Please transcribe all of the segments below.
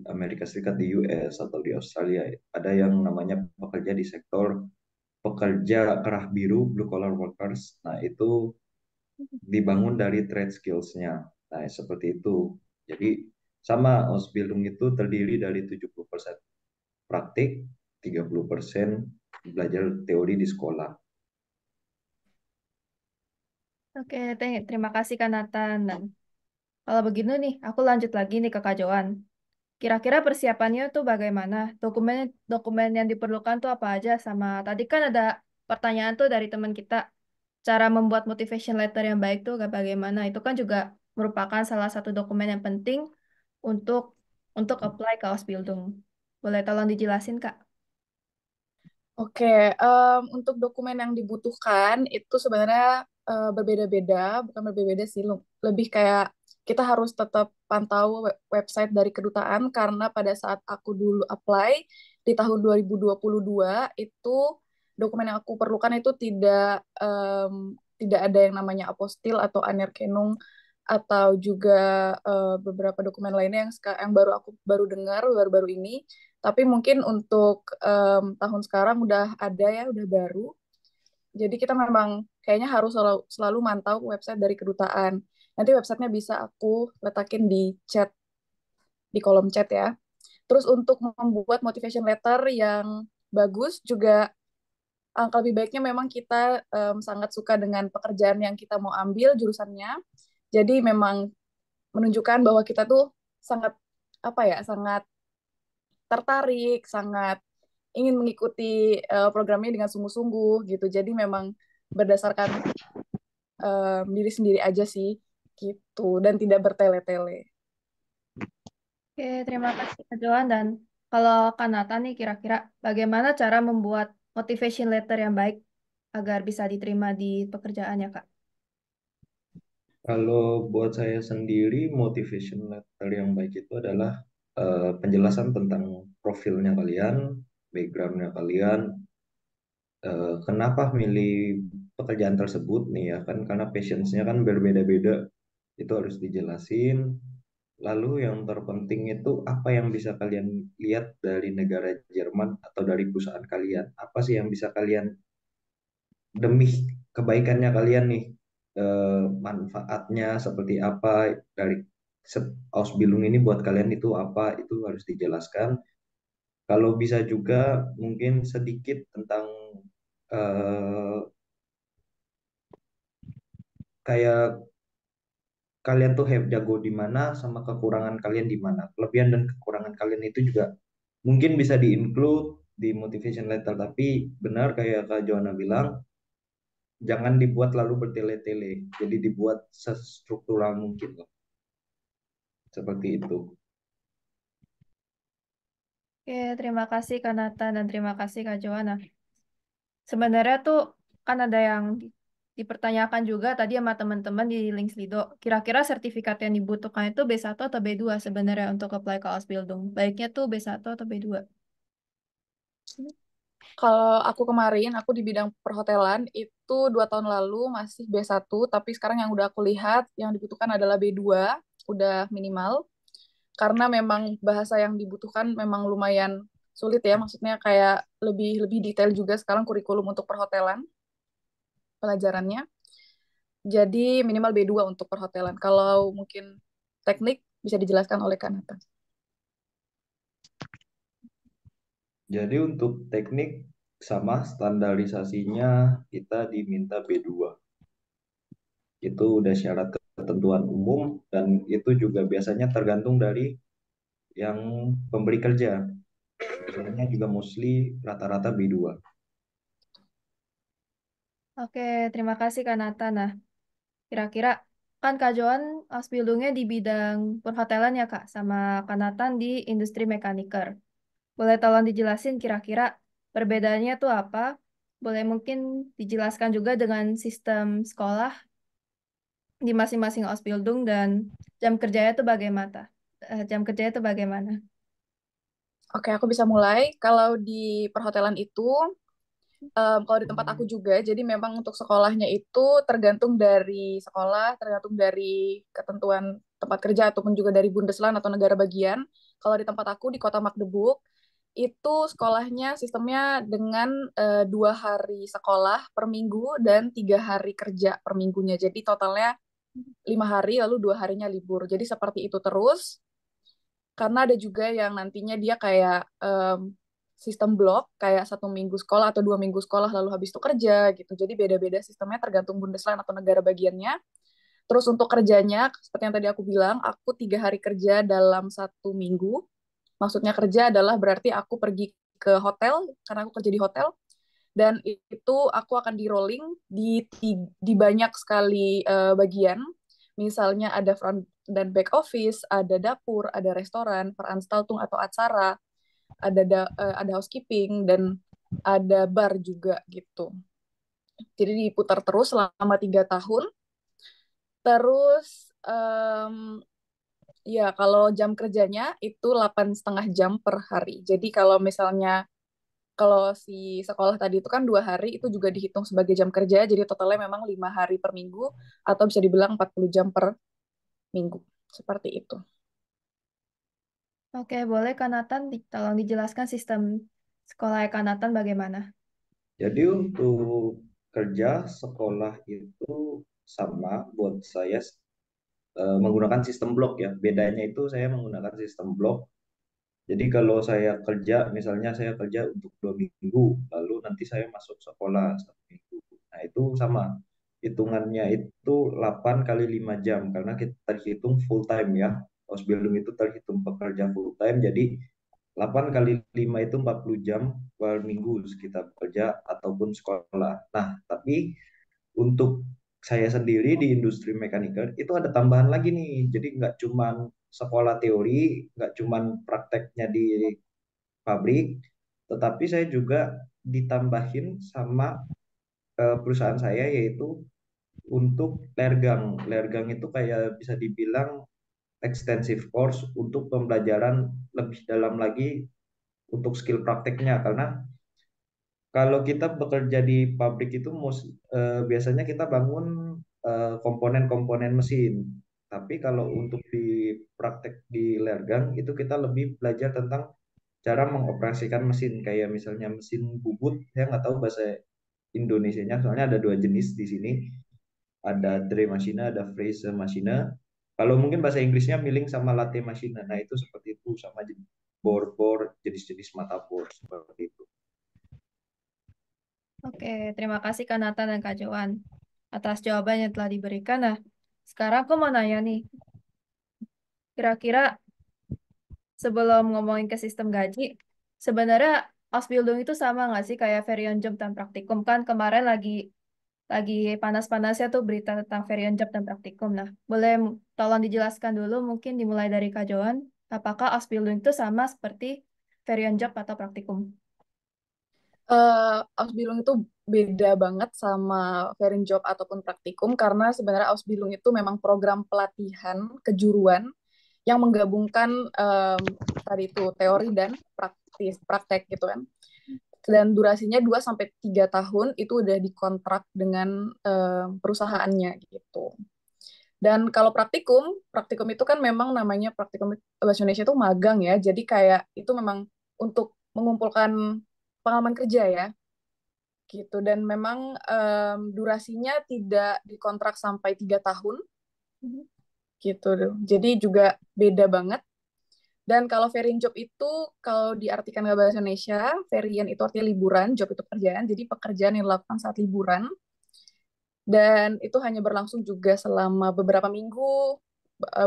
Amerika Serikat, di US atau di Australia, ada yang namanya pekerja di sektor pekerja kerah biru, blue collar workers. Nah, itu dibangun dari trade skills-nya. Nah, seperti itu. Jadi sama Ausbildung itu terdiri dari 70% praktik, 30% belajar teori di sekolah. Oke, terima kasih Kak Nathan. Dan kalau begitu nih, aku lanjut lagi nih ke Kak Joan. Kira-kira persiapannya tuh bagaimana? Dokumen yang diperlukan tuh apa aja? Sama tadi kan ada pertanyaan tuh dari teman kita, cara membuat motivation letter yang baik tuh gak bagaimana? Itu kan juga merupakan salah satu dokumen yang penting untuk apply ke Ausbildung. Boleh tolong dijelasin, Kak? Oke, untuk dokumen yang dibutuhkan itu sebenarnya berbeda-beda, bukan berbeda-beda sih, lebih kayak kita harus tetap pantau website dari kedutaan karena pada saat aku dulu apply di tahun 2022 itu dokumen yang aku perlukan itu tidak ada yang namanya apostil atau anerkennung atau juga beberapa dokumen lainnya yang aku baru dengar baru-baru ini. Tapi mungkin untuk tahun sekarang udah ada ya, udah baru. Jadi kita memang kayaknya harus selalu mantau website dari kedutaan. Nanti websitenya bisa aku letakin di chat, di kolom chat ya. Terus untuk membuat motivation letter yang bagus juga angka lebih baiknya memang kita sangat suka dengan pekerjaan yang kita mau ambil jurusannya. Jadi memang menunjukkan bahwa kita tuh sangat apa ya, sangat tertarik, sangat ingin mengikuti programnya dengan sungguh-sungguh gitu. Jadi memang berdasarkan diri sendiri aja sih gitu dan tidak bertele-tele. Oke, terima kasih Kak Joan. Dan kalau Kak Nathan nih, kira-kira bagaimana cara membuat motivation letter yang baik agar bisa diterima di pekerjaannya, Kak? Kalau buat saya sendiri, motivation letter yang baik itu adalah penjelasan tentang profilnya kalian, backgroundnya kalian, kenapa milih pekerjaan tersebut nih ya kan, karena passion-nya kan berbeda-beda, itu harus dijelasin. Lalu yang terpenting itu apa yang bisa kalian lihat dari negara Jerman atau dari perusahaan kalian, apa sih yang bisa kalian demi kebaikannya kalian nih, manfaatnya seperti apa dari Ausbildung ini buat kalian itu apa, itu harus dijelaskan. Kalau bisa juga mungkin sedikit tentang eh, kayak kalian tuh jago di mana sama kekurangan kalian di mana. Kelebihan dan kekurangan kalian itu juga mungkin bisa di-include di motivation letter, tapi benar kayak Kak Joanna bilang, jangan dibuat lalu bertele-tele. Jadi dibuat sestruktural mungkin lah. Seperti itu. Oke, terima kasih Kak Nathan dan terima kasih Kak Joan. Nah, sebenarnya tuh kan ada yang dipertanyakan juga tadi sama teman-teman di Linkslido. Kira-kira sertifikat yang dibutuhkan itu B1 atau B2 sebenarnya untuk apply ke Ausbildung? Baiknya tuh B1 atau B2? Kalau aku kemarin, aku di bidang perhotelan itu 2 tahun lalu masih B1, tapi sekarang yang udah aku lihat yang dibutuhkan adalah B2, udah minimal. Karena memang bahasa yang dibutuhkan memang lumayan sulit ya, maksudnya kayak lebih lebih detail juga sekarang kurikulum untuk perhotelan pelajarannya. Jadi minimal B2 untuk perhotelan. Kalau mungkin teknik bisa dijelaskan oleh Kanata. Jadi untuk teknik sama standarisasinya kita diminta B2. Itu udah syarat ketentuan umum dan itu juga biasanya tergantung dari yang pemberi kerja. Biasanya juga mostly rata-rata B2. Oke, terima kasih Kak Nathan. Nah, kira-kira kan Kak Joan Ausbildungnya di bidang perhotelan ya Kak, sama Kak Nathan di industri mekaniker. Boleh tolong dijelasin kira-kira perbedaannya tuh apa? Boleh mungkin dijelaskan juga dengan sistem sekolah di masing-masing Ausbildung dan jam kerjanya tuh bagaimana? Jam kerjanya tuh bagaimana? Oke, aku bisa mulai. Kalau di perhotelan itu, kalau di tempat aku juga, jadi memang untuk sekolahnya itu tergantung dari sekolah, tergantung dari ketentuan tempat kerja ataupun juga dari Bundesland atau negara bagian. Kalau di tempat aku di Kota Magdeburg itu sekolahnya sistemnya dengan 2 hari sekolah per minggu dan 3 hari kerja per minggunya. Jadi totalnya 5 hari lalu 2 harinya libur. Jadi seperti itu terus. Karena ada juga yang nantinya dia kayak sistem blok, kayak 1 minggu sekolah atau 2 minggu sekolah lalu habis itu kerja gitu. Jadi beda-beda sistemnya tergantung Bundesland atau negara bagiannya. Terus untuk kerjanya, seperti yang tadi aku bilang, aku 3 hari kerja dalam 1 minggu. Maksudnya kerja adalah berarti aku pergi ke hotel, karena aku kerja di hotel, dan itu aku akan di rolling di banyak sekali bagian. Misalnya ada front dan back office, ada dapur, ada restoran, veranstaltung atau acara, ada housekeeping dan ada bar juga gitu. Jadi diputar terus selama 3 tahun. Terus ya kalau jam kerjanya itu 8,5 jam per hari. Jadi kalau si sekolah tadi itu kan 2 hari itu juga dihitung sebagai jam kerja, jadi totalnya memang 5 hari per minggu atau bisa dibilang 40 jam per minggu. Seperti itu. Oke, boleh Kak Nathan tolong dijelaskan sistem sekolah Kak Nathan bagaimana? Jadi untuk kerja sekolah itu sama buat saya, menggunakan sistem blok ya. Bedanya itu saya menggunakan sistem blok. Jadi kalau saya kerja, misalnya saya kerja untuk 2 minggu, lalu nanti saya masuk sekolah 1 minggu. Nah itu sama, hitungannya itu 8 kali 5 jam, karena kita terhitung full time ya. Ausbildung itu terhitung pekerja full time, jadi 8 kali 5 itu 40 jam per minggu kita bekerja ataupun sekolah. Nah, tapi untuk saya sendiri di industri mechanical itu ada tambahan lagi nih. Jadi nggak cuman sekolah teori, nggak cuman prakteknya di pabrik, tetapi saya juga ditambahin sama perusahaan saya yaitu untuk lergang. Lergang itu kayak bisa dibilang extensive course untuk pembelajaran lebih dalam lagi untuk skill prakteknya, karena kalau kita bekerja di pabrik itu biasanya kita bangun komponen-komponen mesin. Tapi kalau untuk di praktek di lergang itu kita lebih belajar tentang cara mengoperasikan mesin, kayak misalnya mesin bubut. Saya nggak tahu bahasa Indonesianya, soalnya ada dua jenis di sini. Ada dry machine, ada freezer machine. Kalau mungkin bahasa Inggrisnya milling sama latte machine. Nah itu seperti itu, sama bor-bor, jenis-jenis mata bor seperti itu. Oke, terima kasih Kak Nathan dan Kak Joan atas jawaban yang telah diberikan. Nah, sekarang aku mau nanya nih, kira-kira sebelum ngomongin ke sistem gaji, sebenarnya Ausbildung itu sama nggak sih kayak Ferienjob dan Praktikum? Kan kemarin lagi panas-panasnya tuh berita tentang Ferienjob dan Praktikum. Nah, boleh tolong dijelaskan dulu mungkin dimulai dari Kak Joan, apakah Ausbildung itu sama seperti Ferienjob atau Praktikum? Ausbildung itu beda banget sama Job ataupun praktikum karena sebenarnya Ausbildung itu memang program pelatihan kejuruan yang menggabungkan tadi itu teori dan praktek gitu kan. Dan durasinya 2 sampai 3 tahun itu udah dikontrak dengan perusahaannya gitu. Dan kalau praktikum itu kan memang namanya praktikum bahasa Indonesia itu magang ya. Jadi kayak itu memang untuk mengumpulkan pengalaman kerja ya gitu. Dan memang durasinya tidak dikontrak sampai 3 tahun Mhm. gitu. Jadi juga beda banget. Dan kalau varian job itu kalau diartikan ke bahasa Indonesia, varian itu artinya liburan, job itu pekerjaan. Jadi pekerjaan yang dilakukan saat liburan dan itu hanya berlangsung juga selama beberapa minggu,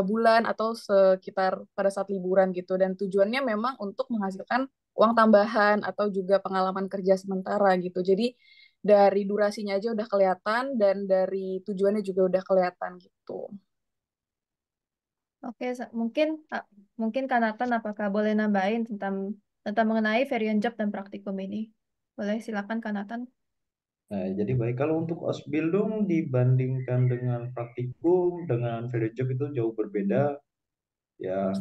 bulan atau sekitar pada saat liburan gitu. Dan tujuannya memang untuk menghasilkan uang tambahan atau juga pengalaman kerja sementara gitu. Jadi dari durasinya aja udah kelihatan dan dari tujuannya juga udah kelihatan gitu. Oke, mungkin Kak Nathan apakah boleh nambahin tentang tentang mengenai Ferienjob dan Praktikum ini? Boleh, silakan Kak Nathan. Nah, jadi baik, kalau untuk Ausbildung dibandingkan dengan praktikum dengan value job itu jauh berbeda ya.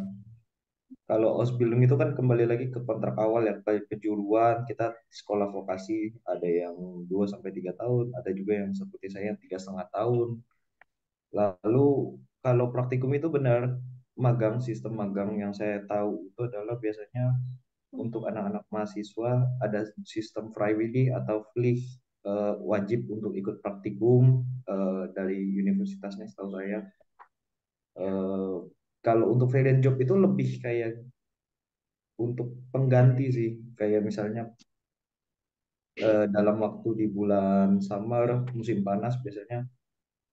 Kalau Ausbildung itu kan kembali lagi ke kontrak awal ya, kayak kejuruan kita sekolah vokasi, ada yang 2 sampai 3 tahun, ada juga yang seperti saya 3,5 tahun. Lalu kalau praktikum itu benar magang, sistem magang yang saya tahu itu adalah biasanya untuk anak-anak mahasiswa ada sistem Freiwillig atau Pflicht, wajib untuk ikut praktikum dari universitasnya setahu saya. Eh, Kalau untuk freelance job itu lebih kayak untuk pengganti sih, kayak misalnya dalam waktu di bulan summer, musim panas biasanya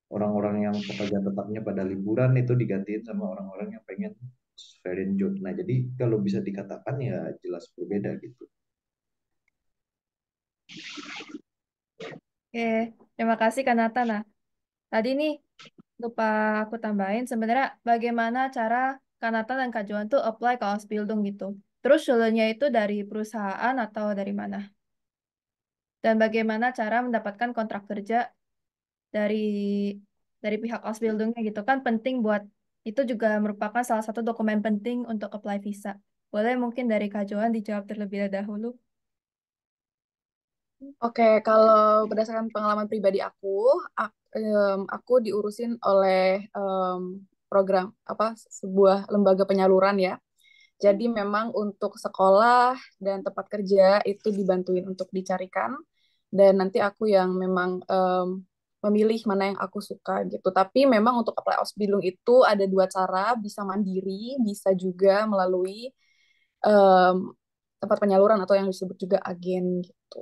orang-orang yang pekerja tetapnya pada liburan itu digantiin sama orang-orang yang pengen freelance job. Nah, jadi kalau bisa dikatakan ya jelas berbeda gitu. Oke, terima kasih Kak Nathan. Nah, tadi nih lupa aku tambahin sebenarnya bagaimana cara Kak Nathan dan Kak Johan tuh apply ke Ausbildung gitu. Terus sulurnya itu dari perusahaan atau dari mana? Dan bagaimana cara mendapatkan kontrak kerja dari pihak Ausbildungnya gitu kan penting buat itu juga merupakan salah satu dokumen penting untuk apply visa. Boleh mungkin dari Kak Johan dijawab terlebih dahulu. Oke, kalau berdasarkan pengalaman pribadi aku diurusin oleh program apa sebuah lembaga penyaluran ya. Jadi memang untuk sekolah dan tempat kerja itu dibantuin untuk dicarikan dan nanti aku yang memang memilih mana yang aku suka gitu. Tapi memang untuk apply Ausbildung itu ada dua cara, bisa mandiri, bisa juga melalui em, tempat penyaluran atau yang disebut juga agen gitu.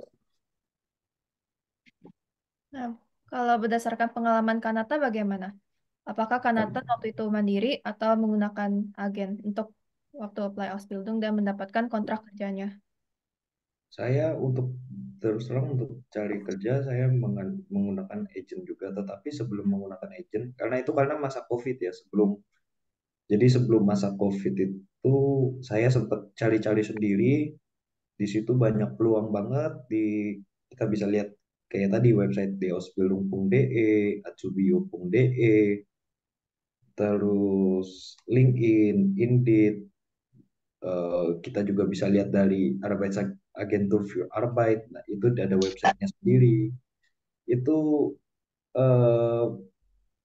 Nah, kalau berdasarkan pengalaman Kanata bagaimana? Apakah Kanata waktu itu mandiri atau menggunakan agen untuk waktu apply Ausbildung dan mendapatkan kontrak kerjanya? Saya untuk terus terang untuk cari kerja saya menggunakan agent juga, tetapi sebelum menggunakan agent karena masa COVID ya, sebelum masa COVID itu saya sempat cari-cari sendiri. Di situ banyak peluang banget, kita bisa lihat kayak tadi website deosbildung.de, atsubio.de, terus LinkedIn, Indeed. Kita juga bisa lihat dari Arbeitsagentur für Arbeit. Nah, itu ada websitenya sendiri. Itu eh,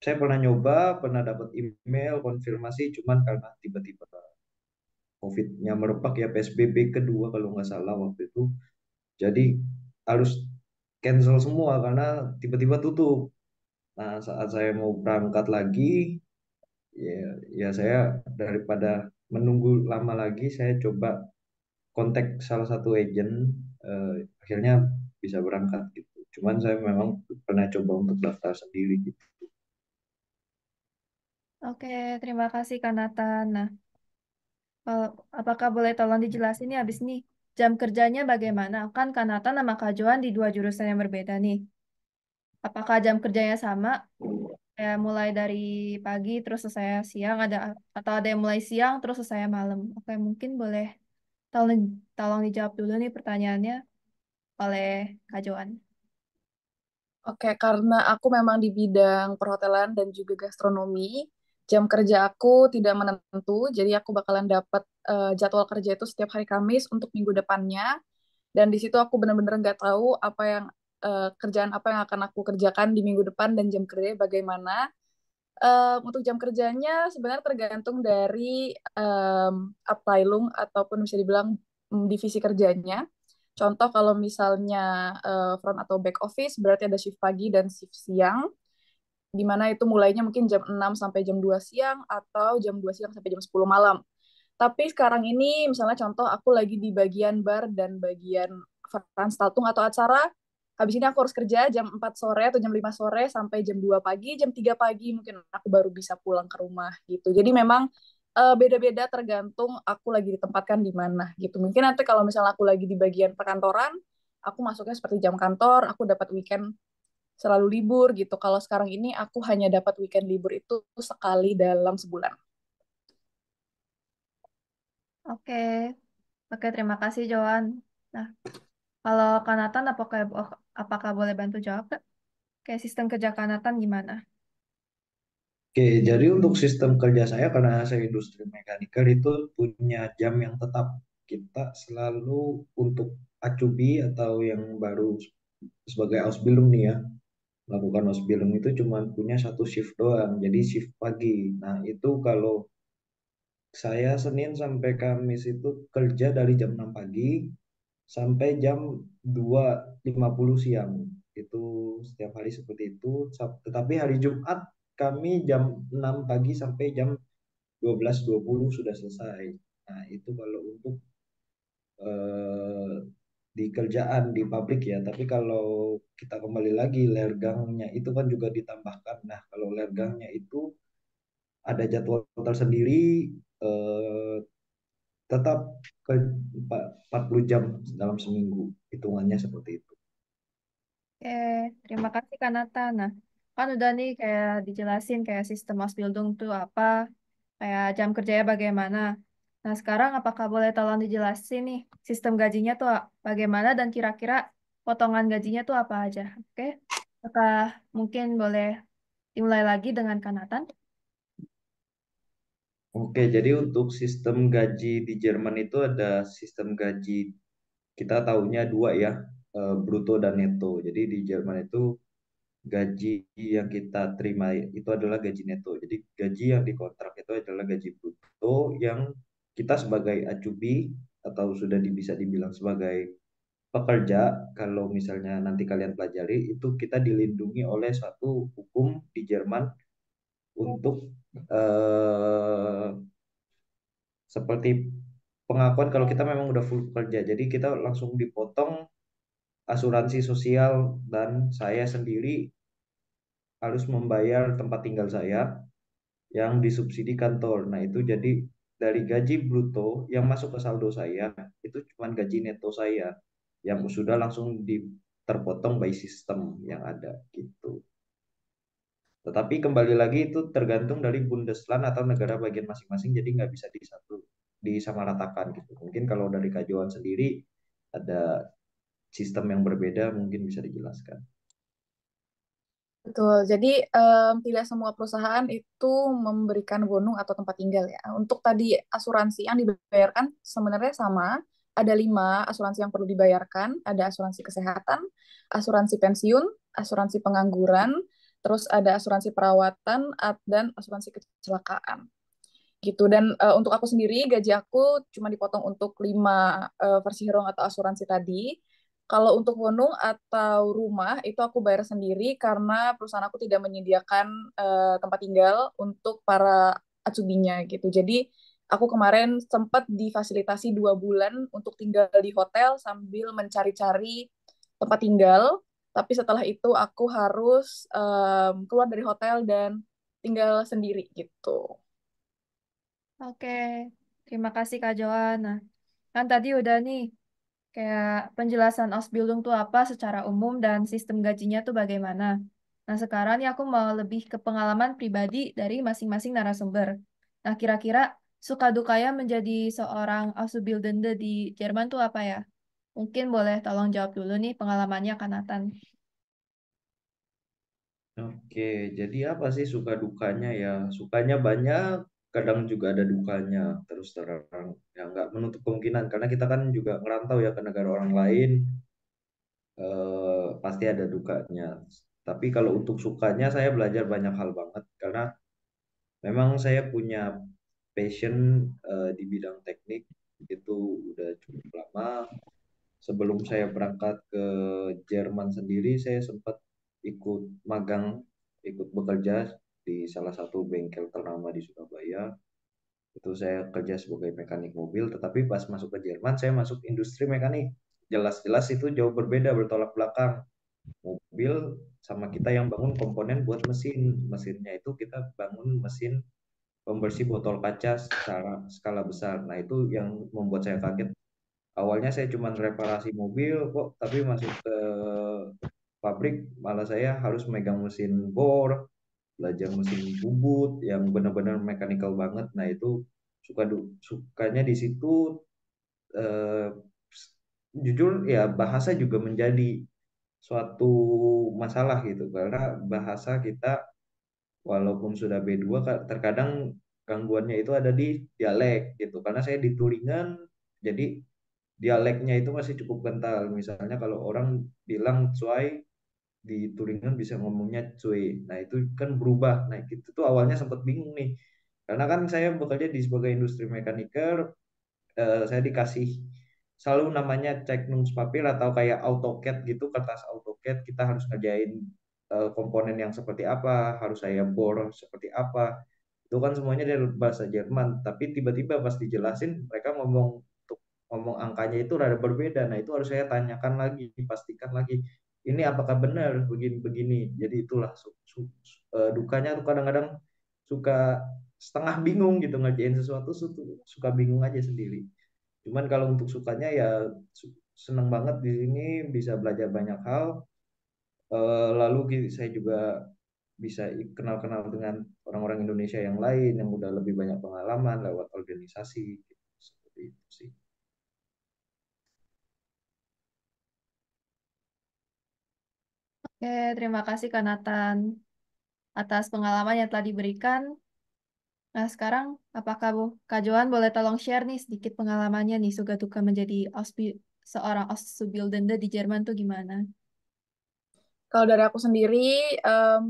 saya pernah nyoba, pernah dapat email konfirmasi, cuman karena tiba-tiba COVID-nya merebak ya, PSBB kedua kalau nggak salah waktu itu. Jadi harus cancel semua karena tiba-tiba tutup. Nah, saat saya mau berangkat lagi, ya, ya saya daripada menunggu lama lagi, saya coba kontak salah satu agent, akhirnya bisa berangkat gitu. Cuman saya memang pernah coba untuk daftar sendiri gitu. Oke, terima kasih Kak Nathan. Nah, apakah boleh tolong dijelasin nih habis nih jam kerjanya bagaimana? Kan Kak Nathan sama Kak Johan di dua jurusan yang berbeda nih. Apakah jam kerjanya sama? Kayak mulai dari pagi terus selesai siang ada atau ada yang mulai siang terus selesai malam? Oke, mungkin boleh tolong tolong dijawab dulu nih pertanyaannya oleh Kak Johan. Oke, karena aku memang di bidang perhotelan dan juga gastronomi, jam kerja aku tidak menentu, jadi aku bakalan dapat jadwal kerja itu setiap hari Kamis untuk minggu depannya, dan di situ aku benar-benar nggak tahu apa yang kerjaan apa yang akan aku kerjakan di minggu depan dan jam kerja bagaimana. Untuk jam kerjanya sebenarnya tergantung dari Abteilung ataupun bisa dibilang divisi kerjanya. Contoh kalau misalnya front atau back office berarti ada shift pagi dan shift siang, di mana itu mulainya mungkin jam 6 sampai jam 2 siang atau jam 2 siang sampai jam 10 malam. Tapi sekarang ini misalnya contoh aku lagi di bagian bar dan bagian veranstaltung atau acara, habis ini aku harus kerja jam 4 sore atau jam 5 sore sampai jam 2 pagi, jam 3 pagi mungkin aku baru bisa pulang ke rumah gitu. Jadi memang beda-beda tergantung aku lagi ditempatkan di mana gitu. Mungkin nanti kalau misalnya aku lagi di bagian perkantoran, aku masuknya seperti jam kantor, aku dapat weekend selalu libur gitu. Kalau sekarang ini aku hanya dapat weekend libur itu sekali dalam sebulan. Oke, oke terima kasih Johan. Nah, kalau Kak Nathan apakah boleh bantu jawab Kak? Kayak sistem kerja Kak Nathan gimana? Oke, jadi untuk sistem kerja saya karena saya industri mechanical itu punya jam yang tetap. Kita selalu untuk acubi atau yang baru sebagai Ausbildung nih ya, melakukan Ausbildung itu cuma punya satu shift doang, jadi shift pagi. Nah, itu kalau Saya Senin sampai Kamis itu kerja dari jam 6 pagi sampai jam 2.50 siang. Itu setiap hari seperti itu. Tetapi hari Jumat kami jam 6 pagi sampai jam 12.20 sudah selesai. Nah, itu kalau untuk eh, di kerjaan di pabrik ya. Tapi kalau kita kembali lagi, lergangnya itu kan juga ditambahkan. Nah, kalau lergangnya itu ada jadwal tersendiri, eh, tetap ke 40 jam dalam seminggu. Hitungannya seperti itu. Oke, terima kasih Kak Nathan. Nah, kan udah nih kayak dijelasin kayak sistem Ausbildung tuh apa, kayak jam kerjanya bagaimana. Nah, sekarang apakah boleh tolong dijelasin nih sistem gajinya tuh bagaimana dan kira-kira potongan gajinya tuh apa aja? Oke, apakah mungkin boleh dimulai lagi dengan Kak Nathan? Oke, jadi untuk sistem gaji di Jerman itu ada sistem gaji, kita tahunya dua ya, bruto dan neto. Jadi di Jerman itu gaji yang kita terima itu adalah gaji neto. Jadi gaji yang dikontrak itu adalah gaji bruto yang kita sebagai acubi atau sudah bisa dibilang sebagai pekerja, kalau misalnya nanti kalian pelajari, itu kita dilindungi oleh suatu hukum di Jerman untuk eh, seperti pengakuan kalau kita memang udah full pekerja. Jadi kita langsung dipotong asuransi sosial dan saya sendiri harus membayar tempat tinggal saya yang disubsidi kantor. Nah, itu jadi dari gaji bruto yang masuk ke saldo saya itu cuma gaji neto saya yang sudah langsung terpotong by system yang ada gitu. Tetapi kembali lagi itu tergantung dari Bundesland atau negara bagian masing-masing, jadi nggak bisa disamaratakan gitu. Mungkin kalau dari Kajuan sendiri ada sistem yang berbeda, mungkin bisa dijelaskan. Betul. Jadi tidak semua perusahaan itu memberikan bonus atau tempat tinggal ya. Untuk tadi asuransi yang dibayarkan sebenarnya sama. Ada 5 asuransi yang perlu dibayarkan. Ada asuransi kesehatan, asuransi pensiun, asuransi pengangguran, terus ada asuransi perawatan, dan asuransi kecelakaan. Gitu. Dan untuk aku sendiri, gaji aku cuma dipotong untuk 5 versi atau asuransi tadi. Kalau untuk gunung atau rumah itu aku bayar sendiri karena perusahaan aku tidak menyediakan tempat tinggal untuk para acubinya gitu. Jadi aku kemarin sempat difasilitasi 2 bulan untuk tinggal di hotel sambil mencari-cari tempat tinggal. Tapi setelah itu aku harus keluar dari hotel dan tinggal sendiri gitu. Oke, terima kasih Kak Joan. Nah, kan tadi udah nih kayak penjelasan Ausbildung tuh apa secara umum dan sistem gajinya tuh bagaimana. Nah, sekarang nih aku mau lebih ke pengalaman pribadi dari masing-masing narasumber. Nah, kira-kira suka dukanya menjadi seorang Auszubildende di Jerman tuh apa ya? Mungkin boleh tolong jawab dulu nih pengalamannya Kak Nathan. Oke, jadi apa sih suka dukanya ya? Sukanya banyak, kadang juga ada dukanya. Terus terang, ya nggak menutup kemungkinan karena kita kan juga ngerantau ya ke negara orang lain, pasti ada dukanya. Tapi kalau untuk sukanya saya belajar banyak hal banget karena memang saya punya passion di bidang teknik itu udah cukup lama. Sebelum saya berangkat ke Jerman sendiri, saya sempat ikut magang, ikut bekerja di salah satu bengkel ternama di Surabaya. Itu saya kerja sebagai mekanik mobil, tetapi pas masuk ke Jerman, saya masuk industri mekanik. Jelas-jelas itu jauh berbeda, bertolak belakang. Mobil sama kita yang bangun komponen buat mesin. Mesinnya itu kita bangun mesin pembersih botol kaca secara skala besar. Nah, itu yang membuat saya kaget. Awalnya saya cuma reparasi mobil kok, tapi masuk ke pabrik malah saya harus megang mesin bor, belajar mesin bubut yang benar-benar mechanical banget. Nah, itu sukanya di situ, eh, jujur ya bahasa juga menjadi suatu masalah gitu karena bahasa kita walaupun sudah B2 terkadang gangguannya itu ada di dialek gitu karena saya di Turingan, jadi dialeknya itu masih cukup kental. Misalnya kalau orang bilang cuai di Turingan bisa ngomongnya cuy. Nah, itu kan berubah. Nah, itu tuh awalnya sempat bingung nih. Karena kan saya bekerja di sebagai industri mekaniker, saya dikasih selalu namanya cek nungspapir atau kayak AutoCAD gitu, kertas AutoCAD kita harus ngerjain komponen yang seperti apa, harus saya bor seperti apa. Itu kan semuanya dari bahasa Jerman, tapi tiba-tiba pas dijelasin mereka ngomong untuk ngomong angkanya itu rada berbeda. Nah, itu harus saya tanyakan lagi, pastikan lagi ini apakah benar begini-begini. Jadi itulah dukanya tuh kadang-kadang suka setengah bingung gitu ngerjain sesuatu suka bingung aja sendiri. Cuman kalau untuk sukanya ya seneng banget di sini bisa belajar banyak hal. Lalu saya juga bisa kenal-kenal dengan orang-orang Indonesia yang lain yang udah lebih banyak pengalaman lewat organisasi gitu. Seperti itu sih. Oke, terima kasih Kak Nathan atas pengalaman yang telah diberikan. Nah, sekarang apakah Kak Johan boleh tolong share nih sedikit pengalamannya nih suka duka menjadi seorang Auszubildende di Jerman tuh gimana? Kalau dari aku sendiri,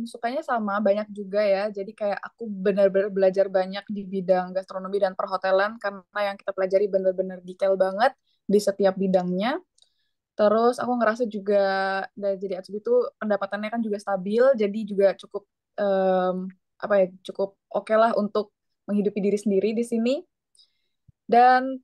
sukanya sama, banyak juga ya. Jadi kayak aku benar-benar belajar banyak di bidang gastronomi dan perhotelan karena yang kita pelajari benar-benar detail banget di setiap bidangnya. Terus aku ngerasa juga dari jadi Atsubi itu pendapatannya kan juga stabil, jadi juga cukup apa ya, cukup oke lah untuk menghidupi diri sendiri di sini. Dan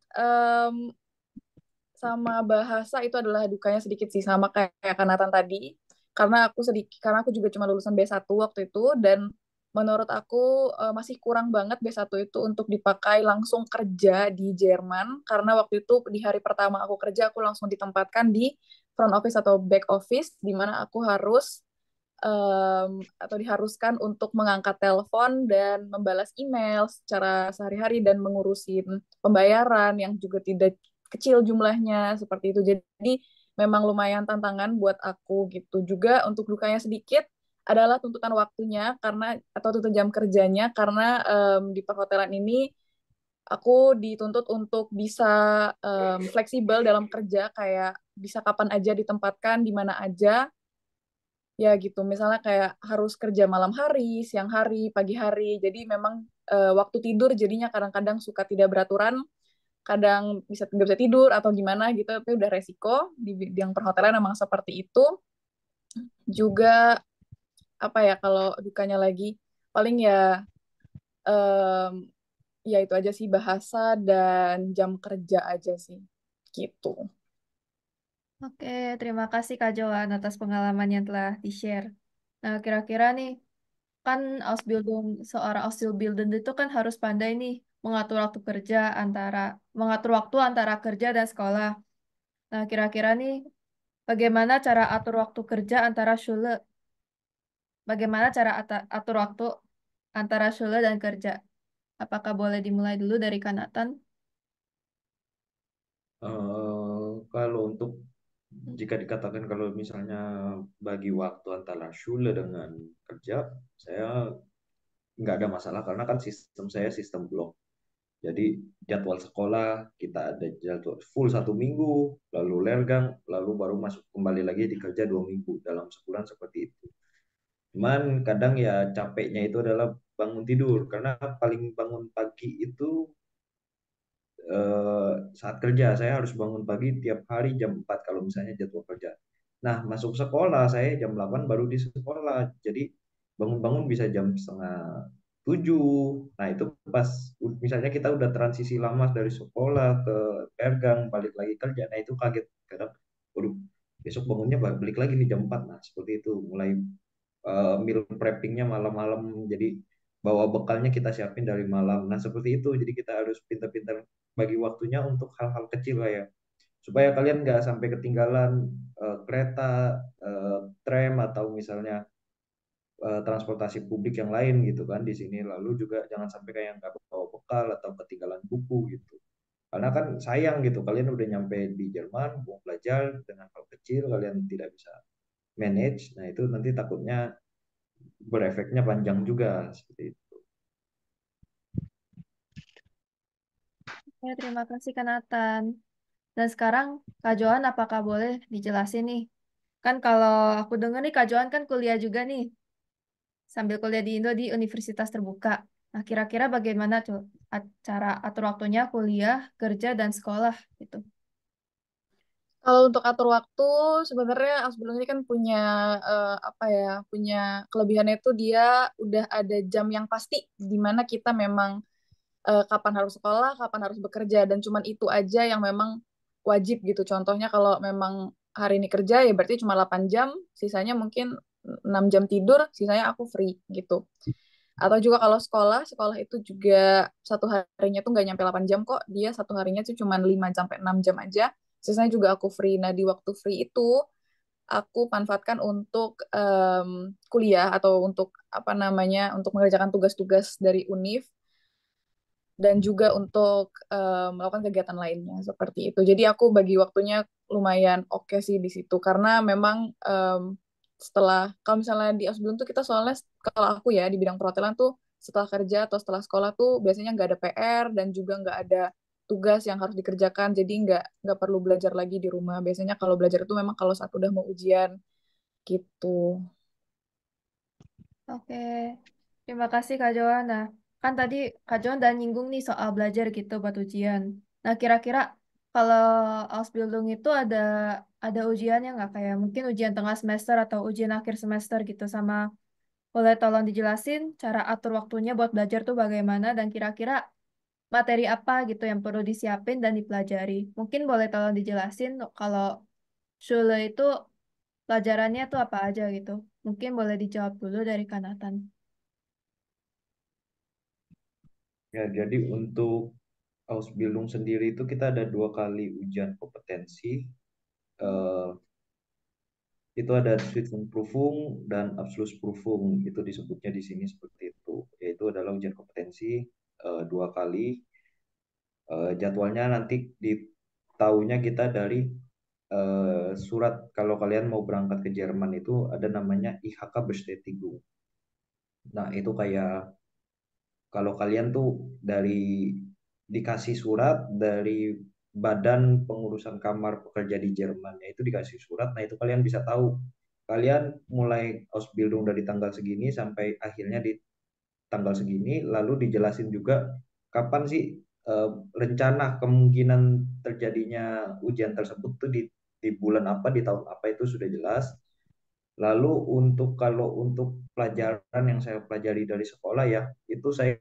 sama bahasa itu adalah dukanya sedikit sih sama kayak Kanatan tadi karena aku juga cuma lulusan B1 waktu itu dan menurut aku masih kurang banget B1 itu untuk dipakai langsung kerja di Jerman karena waktu itu di hari pertama aku kerja aku langsung ditempatkan di front office atau back office di mana aku harus atau diharuskan untuk mengangkat telepon dan membalas email secara sehari-hari dan mengurusin pembayaran yang juga tidak kecil jumlahnya seperti itu. Jadi memang lumayan tantangan buat aku gitu. Juga untuk dukanya sedikit adalah tuntutan waktunya karena atau tuntutan jam kerjanya karena di perhotelan ini aku dituntut untuk bisa fleksibel dalam kerja kayak bisa kapan aja ditempatkan di mana aja ya gitu misalnya kayak harus kerja malam hari, siang hari, pagi hari. Jadi memang waktu tidur jadinya kadang-kadang suka tidak beraturan, kadang bisa nggak bisa tidur atau gimana gitu, tapi udah resiko di bidang perhotelan memang seperti itu. Juga apa ya kalau dukanya lagi paling ya em, ya itu aja sih bahasa dan jam kerja aja sih gitu. Oke, terima kasih Kak Johan atas pengalaman yang telah di-share. Nah, kira-kira nih, kan seorang Auszubildende itu kan harus pandai nih mengatur waktu antara kerja dan sekolah. Nah, kira-kira nih, bagaimana cara atur waktu kerja antara Schule? Bagaimana cara atur waktu antara Schule dan kerja? Apakah boleh dimulai dulu dari Kanatan? Kalau untuk jika dikatakan kalau misalnya bagi waktu antara Schule dengan kerja, saya nggak ada masalah karena kan sistem saya sistem blok. Jadi jadwal sekolah kita ada jadwal full 1 minggu, lalu lergang, lalu baru masuk kembali lagi di kerja 2 minggu dalam sebulan seperti itu. Cuman kadang ya capeknya itu adalah bangun tidur karena paling bangun pagi itu saat kerja saya harus bangun pagi tiap hari jam 4 kalau misalnya jadwal kerja. Nah, masuk sekolah saya jam 8 baru di sekolah. Jadi bangun-bangun bisa jam setengah 7. Nah, itu pas misalnya kita udah transisi lama dari sekolah ke ergang balik lagi kerja. Nah, itu kaget kadang waduh, besok bangunnya balik lagi nih jam 4. Nah, seperti itu mulai meal preppingnya malam-malam jadi bawa bekalnya kita siapin dari malam. Nah, seperti itu. Jadi kita harus pintar-pintar bagi waktunya untuk hal-hal kecil lah ya. Supaya kalian nggak sampai ketinggalan kereta, tram atau misalnya transportasi publik yang lain gitu kan di sini. Lalu juga jangan sampai kayak nggak bawa bekal atau ketinggalan buku gitu. Karena kan sayang gitu, kalian udah nyampe di Jerman, mau belajar dengan hal kecil, kalian tidak bisa manage. Nah, itu nanti takutnya berefeknya panjang juga seperti itu. Oke, terima kasih Kak Nathan. Dan sekarang Kak Johan apakah boleh dijelasin nih? Kan kalau aku dengar nih Kak Johan kan kuliah juga nih, sambil kuliah di Indo di Universitas Terbuka. Nah, kira-kira bagaimana tuh cara atur waktunya kuliah, kerja, dan sekolah gitu. Kalau untuk atur waktu, sebenarnya Asbelum ini kan punya apa ya, punya kelebihannya itu dia udah ada jam yang pasti di mana kita memang kapan harus sekolah, kapan harus bekerja, dan cuman itu aja yang memang wajib gitu. Contohnya kalau memang hari ini kerja ya berarti cuma 8 jam, sisanya mungkin 6 jam tidur, sisanya aku free gitu. Atau juga kalau sekolah, sekolah itu juga satu harinya tuh nggak nyampe 8 jam kok. Dia satu harinya tuh cuma 5 sampai 6 jam aja. Sisanya juga aku free. Nah, di waktu free itu aku manfaatkan untuk kuliah atau untuk apa namanya, untuk mengerjakan tugas-tugas dari univ dan juga untuk melakukan kegiatan lainnya seperti itu. Jadi aku bagi waktunya lumayan oke sih di situ karena memang setelah kalau misalnya di Asbun tuh kita soalnya kalau aku ya di bidang perhotelan tuh setelah kerja atau setelah sekolah tuh biasanya nggak ada PR dan juga nggak ada tugas yang harus dikerjakan jadi nggak perlu belajar lagi di rumah. Biasanya kalau belajar itu memang kalau saat udah mau ujian gitu. Oke, terima kasih Kak Joan. Nah, kan tadi Kak Joan udah nyinggung nih soal belajar gitu buat ujian. Nah, kira-kira kalau Ausbildung itu ada ujiannya nggak kayak mungkin ujian tengah semester atau ujian akhir semester gitu sama boleh tolong dijelasin cara atur waktunya buat belajar tuh bagaimana dan kira-kira materi apa gitu yang perlu disiapin dan dipelajari. Mungkin boleh tolong dijelasin kalau Shule itu pelajarannya tuh apa aja gitu. Mungkin boleh dijawab dulu dari Kanatan. Ya, jadi untuk Ausbildung sendiri itu kita ada 2 kali ujian kompetensi. Eh, itu ada Schwitzerprüfung dan Abschlussprüfung. Itu disebutnya di sini seperti itu. Yaitu adalah ujian kompetensi 2 kali. Jadwalnya nanti ditahunya kita dari surat kalau kalian mau berangkat ke Jerman itu ada namanya IHK Bestätigung. Nah, itu kayak kalau kalian tuh dikasih surat dari Badan Pengurusan Kamar Pekerja di Jerman, itu dikasih surat. Nah, itu kalian bisa tahu kalian mulai Ausbildung dari tanggal segini sampai akhirnya di tanggal segini, lalu dijelasin juga kapan sih rencana kemungkinan terjadinya ujian tersebut tuh di bulan apa, di tahun apa itu sudah jelas. Lalu kalau untuk pelajaran yang saya pelajari dari sekolah ya, itu saya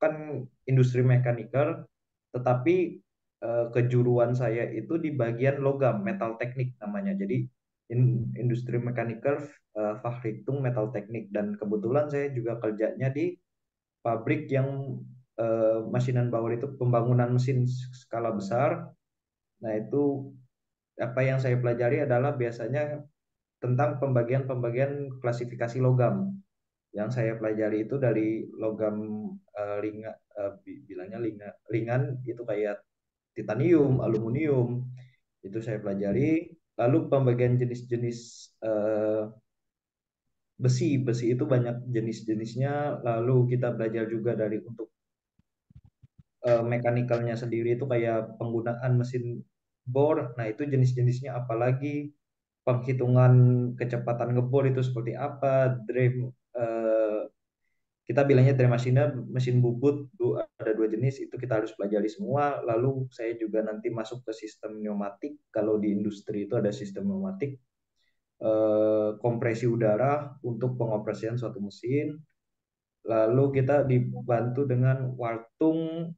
kan industri mechanical, tetapi kejuruan saya itu di bagian logam, metal teknik namanya. Jadi industri mechanical, Fachrichtung metal teknik, dan kebetulan saya juga kerjanya di pabrik yang masinan bawah itu pembangunan mesin skala besar. Nah, itu apa yang saya pelajari adalah biasanya tentang pembagian-pembagian klasifikasi logam. Yang saya pelajari itu dari logam ringan, bilangnya ringan itu kayak titanium, aluminium, itu saya pelajari. Lalu pembagian jenis-jenis besi, besi itu banyak jenis-jenisnya. Lalu kita belajar juga dari untuk mekanikalnya sendiri itu kayak penggunaan mesin bor. Nah, itu jenis-jenisnya apalagi penghitungan kecepatan ngebor itu seperti apa, drive kita bilangnya drive machine, mesin bubut ada 2 jenis itu kita harus pelajari semua. Lalu saya juga nanti masuk ke sistem pneumatik. Kalau di industri itu ada sistem pneumatik, kompresi udara untuk pengoperasian suatu mesin. Lalu kita dibantu dengan wartung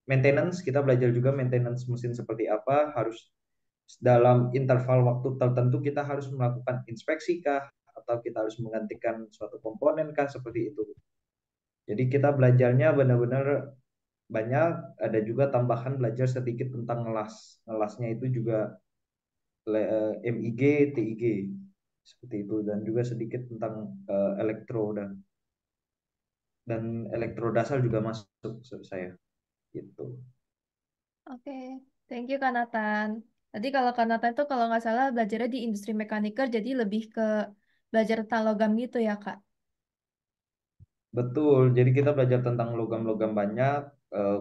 maintenance. Kita belajar juga maintenance mesin seperti apa. Harus dalam interval waktu tertentu kita harus melakukan inspeksi kah? Atau kita harus menggantikan suatu komponen kah? Seperti itu. Jadi kita belajarnya benar-benar banyak. Ada juga tambahan belajar sedikit tentang ngelas. Ngelasnya itu juga MIG, TIG. Seperti itu. Dan juga sedikit tentang elektro dan elektrodasar juga masuk saya gitu. Oke, thank you Kak Nathan. Tadi kalau Kak Nathan itu kalau nggak salah belajarnya di industri mechanical, jadi lebih ke belajar tentang logam gitu ya Kak? Betul, jadi kita belajar tentang logam-logam banyak,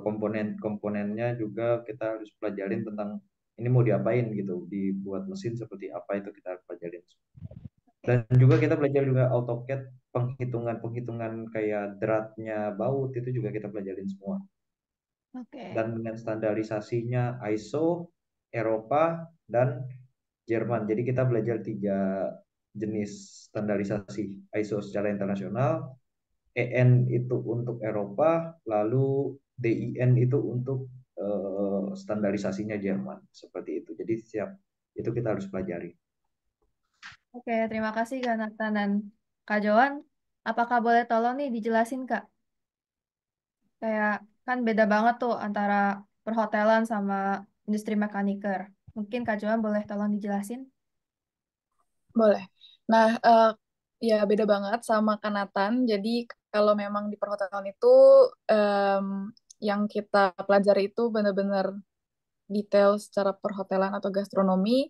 komponen-komponennya juga kita harus pelajarin tentang ini mau diapain gitu, dibuat mesin seperti apa itu kita harus pelajarin. Dan Oke. juga kita belajar juga AutoCAD penghitungan-penghitungan kayak deratnya baut itu juga kita pelajarin semua. Oke. Dan dengan standarisasinya ISO, Eropa, dan Jerman. Jadi kita belajar 3 jenis standarisasi ISO secara internasional, EN itu untuk Eropa, lalu DIN itu untuk standarisasinya Jerman. Seperti itu. Jadi siap, itu kita harus pelajari. Oke, terima kasih Kak Nathan dan Kak Joan. Apakah boleh tolong nih dijelasin Kak? Kayak kan beda banget tuh antara perhotelan sama industri mekaniker. Mungkin Kak Joan boleh tolong dijelasin? Boleh. Nah, ya beda banget sama Kanatan. Jadi kalau memang di perhotelan itu em, yang kita pelajari itu benar-benar detail secara perhotelan atau gastronomi.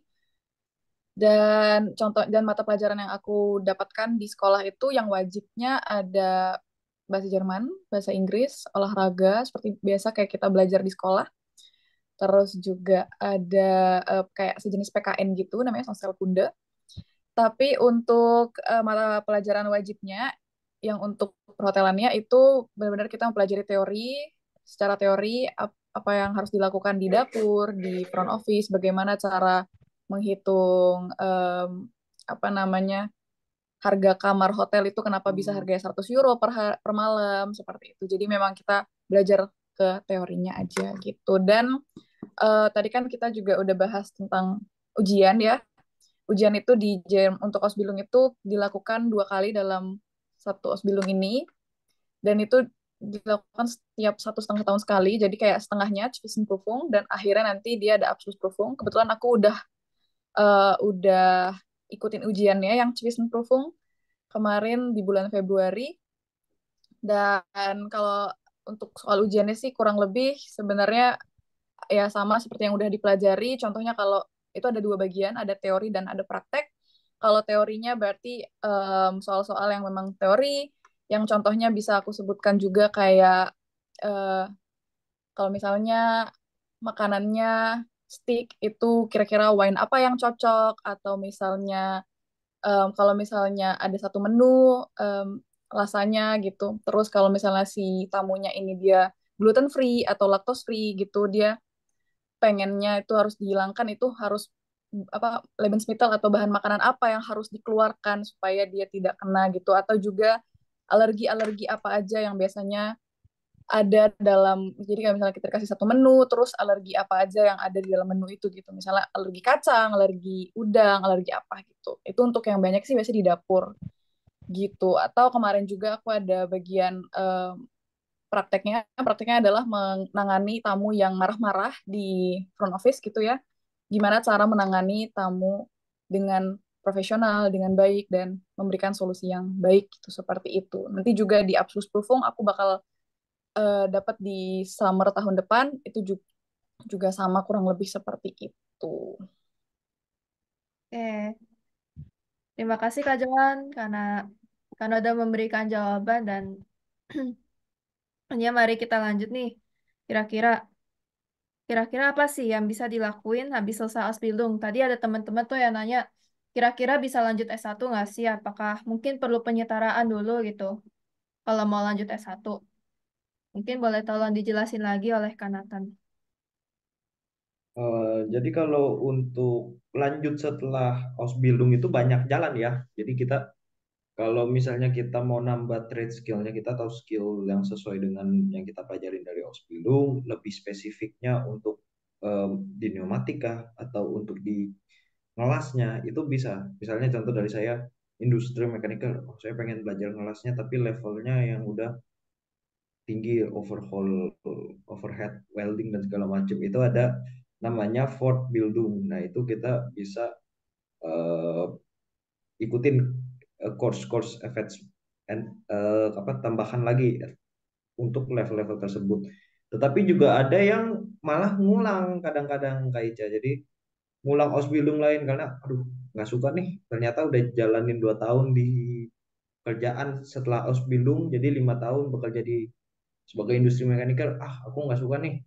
Dan contoh dan mata pelajaran yang aku dapatkan di sekolah itu yang wajibnya ada bahasa Jerman, bahasa Inggris, olahraga seperti biasa kayak kita belajar di sekolah. Terus juga ada kayak sejenis PKN gitu namanya Sonselkunde. Tapi untuk mata pelajaran wajibnya yang untuk perhotelannya itu benar-benar kita mempelajari teori, secara teori apa yang harus dilakukan di dapur, di front office, bagaimana cara menghitung apa namanya harga kamar hotel itu kenapa bisa harganya 100 euro per malam seperti itu. Jadi memang kita belajar ke teorinya aja gitu. Dan tadi kan kita juga udah bahas tentang ujian ya. Ujian itu untuk Osbilung itu dilakukan 2 kali dalam satu Osbilung ini, dan itu dilakukan setiap 1,5 tahun sekali. Jadi kayak setengahnya Spitzenprüfung dan akhirnya nanti dia ada Abschlussprüfung. Kebetulan aku udah ikutin ujiannya yang Spitzenprüfung kemarin di bulan Februari. Dan kalau untuk soal ujiannya sih kurang lebih sebenarnya ya sama seperti yang udah dipelajari. Contohnya kalau itu ada 2 bagian, ada teori dan ada praktek. Kalau teorinya berarti soal-soal yang memang teori, yang contohnya bisa aku sebutkan juga kayak eh, kalau misalnya makanannya steak itu kira-kira wine apa yang cocok, atau misalnya kalau misalnya ada satu menu rasanya gitu. Terus kalau misalnya si tamunya ini dia gluten free atau lactose free gitu, dia pengennya itu harus dihilangkan, itu harus apa Lebensmittel atau bahan makanan apa yang harus dikeluarkan supaya dia tidak kena gitu, atau juga alergi-alergi apa aja yang biasanya ada dalam, jadi kalau misalnya kita kasih satu menu terus alergi apa aja yang ada di dalam menu itu gitu, misalnya alergi kacang, alergi udang, alergi apa gitu, itu untuk yang banyak sih biasanya di dapur gitu. Atau kemarin juga aku ada bagian prakteknya adalah menangani tamu yang marah-marah di front office gitu ya. Gimana cara menangani tamu dengan profesional, dengan baik, dan memberikan solusi yang baik gitu, seperti itu. Nanti juga di Abschlussprüfung aku bakal dapat di summer tahun depan, itu juga sama kurang lebih seperti itu. Oke, terima kasih Kak Joan karena udah memberikan jawaban dan ya mari kita lanjut nih. Kira-kira Kira-kira apa sih yang bisa dilakuin habis selesai Ausbildung? Tadi ada teman-teman tuh yang nanya, kira-kira bisa lanjut S1 nggak sih? Apakah mungkin perlu penyetaraan dulu gitu kalau mau lanjut S1? Mungkin boleh tolong dijelasin lagi oleh Kanatan. Jadi kalau untuk lanjut setelah Ausbildung itu banyak jalan ya. Jadi kita kalau misalnya kita mau nambah trade skillnya, kita tahu skill yang sesuai dengan yang kita pelajarin dari Ausbildung, lebih spesifiknya untuk di pneumatika atau untuk di ngelasnya itu bisa. Misalnya contoh dari saya industri mechanical, oh, saya pengen belajar ngelasnya tapi levelnya yang udah tinggi, overhaul, overhead welding dan segala macam, itu ada namanya Fort Bildung. Nah itu kita bisa uh, ikutin course-course and apa tambahan lagi untuk level-level tersebut. Tetapi juga ada yang malah ngulang kadang-kadang Kak Ica. Jadi ngulang Ausbildung lain karena aduh nggak suka nih, ternyata udah jalanin 2 tahun di kerjaan setelah Ausbildung, jadi 5 tahun bekerja di sebagai industri mechanical, aku nggak suka nih,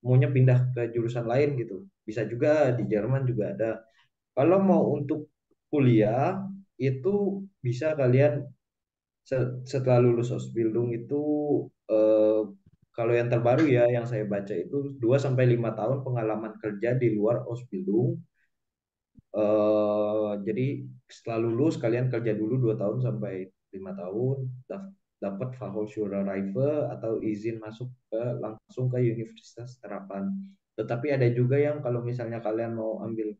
maunya pindah ke jurusan lain gitu. Bisa juga di Jerman juga ada. Kalau mau untuk kuliah itu bisa kalian setelah lulus Ausbildung itu eh, kalau yang terbaru ya yang saya baca itu 2 sampai 5 tahun pengalaman kerja di luar Ausbildung. Jadi setelah lulus kalian kerja dulu 2 tahun sampai 5 tahun, dapat Fachhochschulreife atau izin masuk langsung ke universitas terapan. Tetapi ada juga yang kalau misalnya kalian mau ambil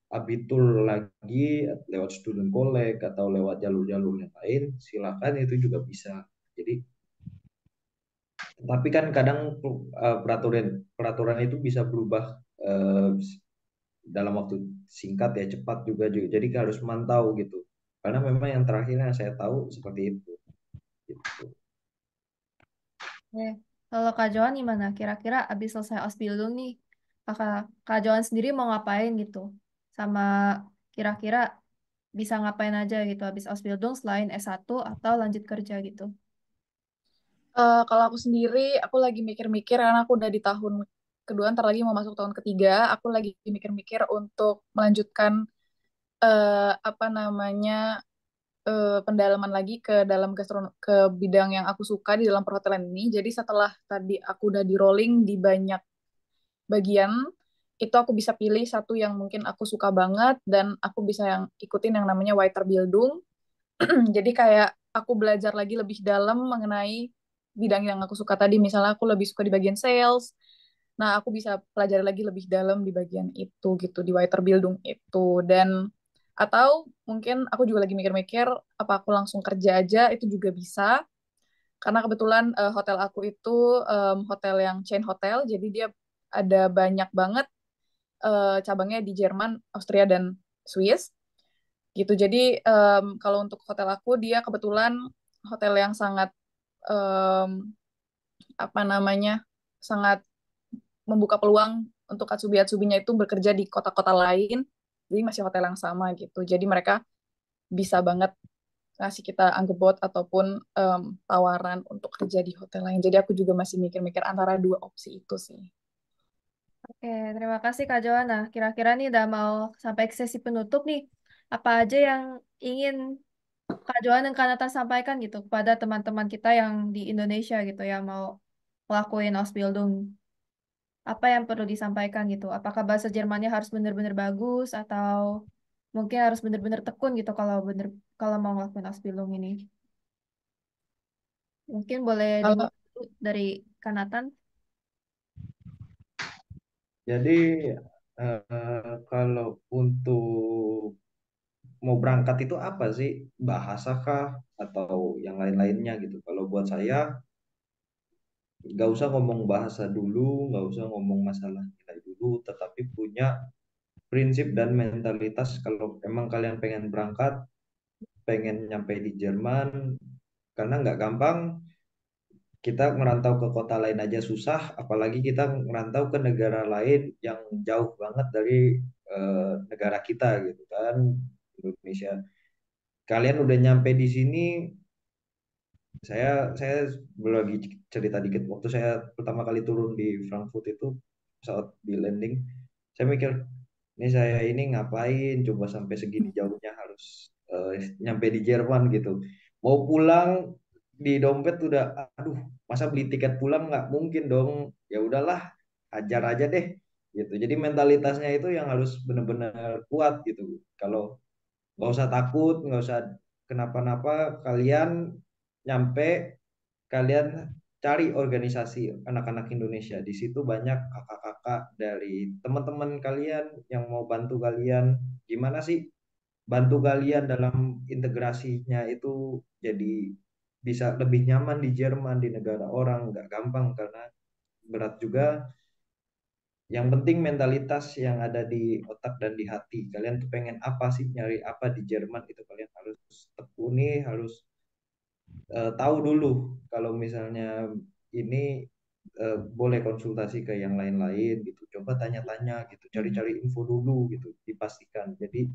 abitur lagi lewat student college atau lewat jalur-jalur yang lain, silakan itu juga bisa. Jadi, tapi kan kadang peraturan peraturan itu bisa berubah eh, dalam waktu singkat ya, cepat juga juga. Jadi harus mantau gitu. Karena memang yang terakhir yang saya tahu seperti itu. Gitu. Oke. Kalau Kak Joan gimana? Kira-kira abis selesai Ausbildung nih, kakak Kak Joan sendiri mau ngapain gitu? Sama kira-kira bisa ngapain aja gitu abis Ausbildung selain S1 atau lanjut kerja gitu? Kalau aku sendiri, aku lagi mikir-mikir karena aku udah di tahun kedua, ntar lagi mau masuk tahun ketiga. Aku lagi mikir-mikir untuk melanjutkan apa namanya pendalaman lagi ke dalam ke bidang yang aku suka di dalam perhotelan ini. Jadi setelah tadi aku udah di rolling di banyak bagian, itu aku bisa pilih satu yang mungkin aku suka banget dan aku bisa yang ikutin yang namanya Weiterbildung. Jadi kayak aku belajar lagi lebih dalam mengenai bidang yang aku suka tadi. Misalnya aku lebih suka di bagian sales. Nah, aku bisa pelajari lagi lebih dalam di bagian itu gitu, di Weiterbildung itu. Dan atau mungkin aku juga lagi mikir-mikir apa aku langsung kerja aja itu juga bisa. Karena kebetulan hotel aku itu hotel yang chain hotel, jadi dia ada banyak banget cabangnya di Jerman, Austria, dan Swiss gitu. Jadi kalau untuk hotel aku dia kebetulan hotel yang sangat em, apa namanya sangat membuka peluang untuk Atsubi-Atsubinya itu bekerja di kota-kota lain. Jadi masih hotel yang sama gitu. Jadi mereka bisa banget ngasih kita anggebot ataupun tawaran untuk kerja di hotel lain. Jadi aku juga masih mikir-mikir antara dua opsi itu sih. Oke, terima kasih Kak Joan. Nah, kira-kira nih udah mau sampai ke sesi penutup nih. Apa aja yang ingin Kak Joan dan Kak Nata sampaikan gitu kepada teman-teman kita yang di Indonesia gitu yang mau ngelakuin Ausbildung? Apa yang perlu disampaikan gitu? Apakah bahasa Jermannya harus benar-benar bagus atau mungkin harus benar-benar tekun gitu kalau mau ngelakuin Ausbildung ini? Mungkin boleh Kalau dimulai dulu dari Kak Nathan. Jadi kalau untuk mau berangkat itu apa sih? Bahasa kah atau yang lain-lainnya gitu? Kalau buat saya nggak usah ngomong bahasa dulu, nggak usah ngomong masalah nilai dulu, tetapi punya prinsip dan mentalitas kalau emang kalian pengen berangkat, pengen nyampe di Jerman, karena nggak gampang kita merantau ke kota lain aja susah, apalagi kita merantau ke negara lain yang jauh banget dari negara kita gitu kan, Indonesia. Kalian udah nyampe di sini, saya belum lagi cerita dikit. Waktu saya pertama kali turun di Frankfurt itu pesawat di landing, saya mikir ini saya ini ngapain coba sampai segini jauhnya harus nyampe di Jerman gitu. Mau pulang di dompet udah aduh masa beli tiket pulang nggak mungkin dong. Ya udahlah hajar aja deh gitu. Jadi mentalitasnya itu yang harus benar-benar kuat gitu. Kalau nggak usah takut, nggak usah kenapa-napa, kalian nyampe, kalian cari organisasi anak-anak Indonesia. Di situ banyak kakak-kakak dari teman-teman kalian yang mau bantu kalian. Gimana sih bantu kalian dalam integrasinya itu jadi bisa lebih nyaman di Jerman, di negara orang. Nggak gampang karena berat juga. Yang penting mentalitas yang ada di otak dan di hati. Kalian tuh pengen apa sih, nyari apa di Jerman itu kalian harus tekuni, harus tahu dulu kalau misalnya ini boleh konsultasi ke yang lain-lain gitu. Coba tanya-tanya gitu, cari-cari info dulu gitu, dipastikan. Jadi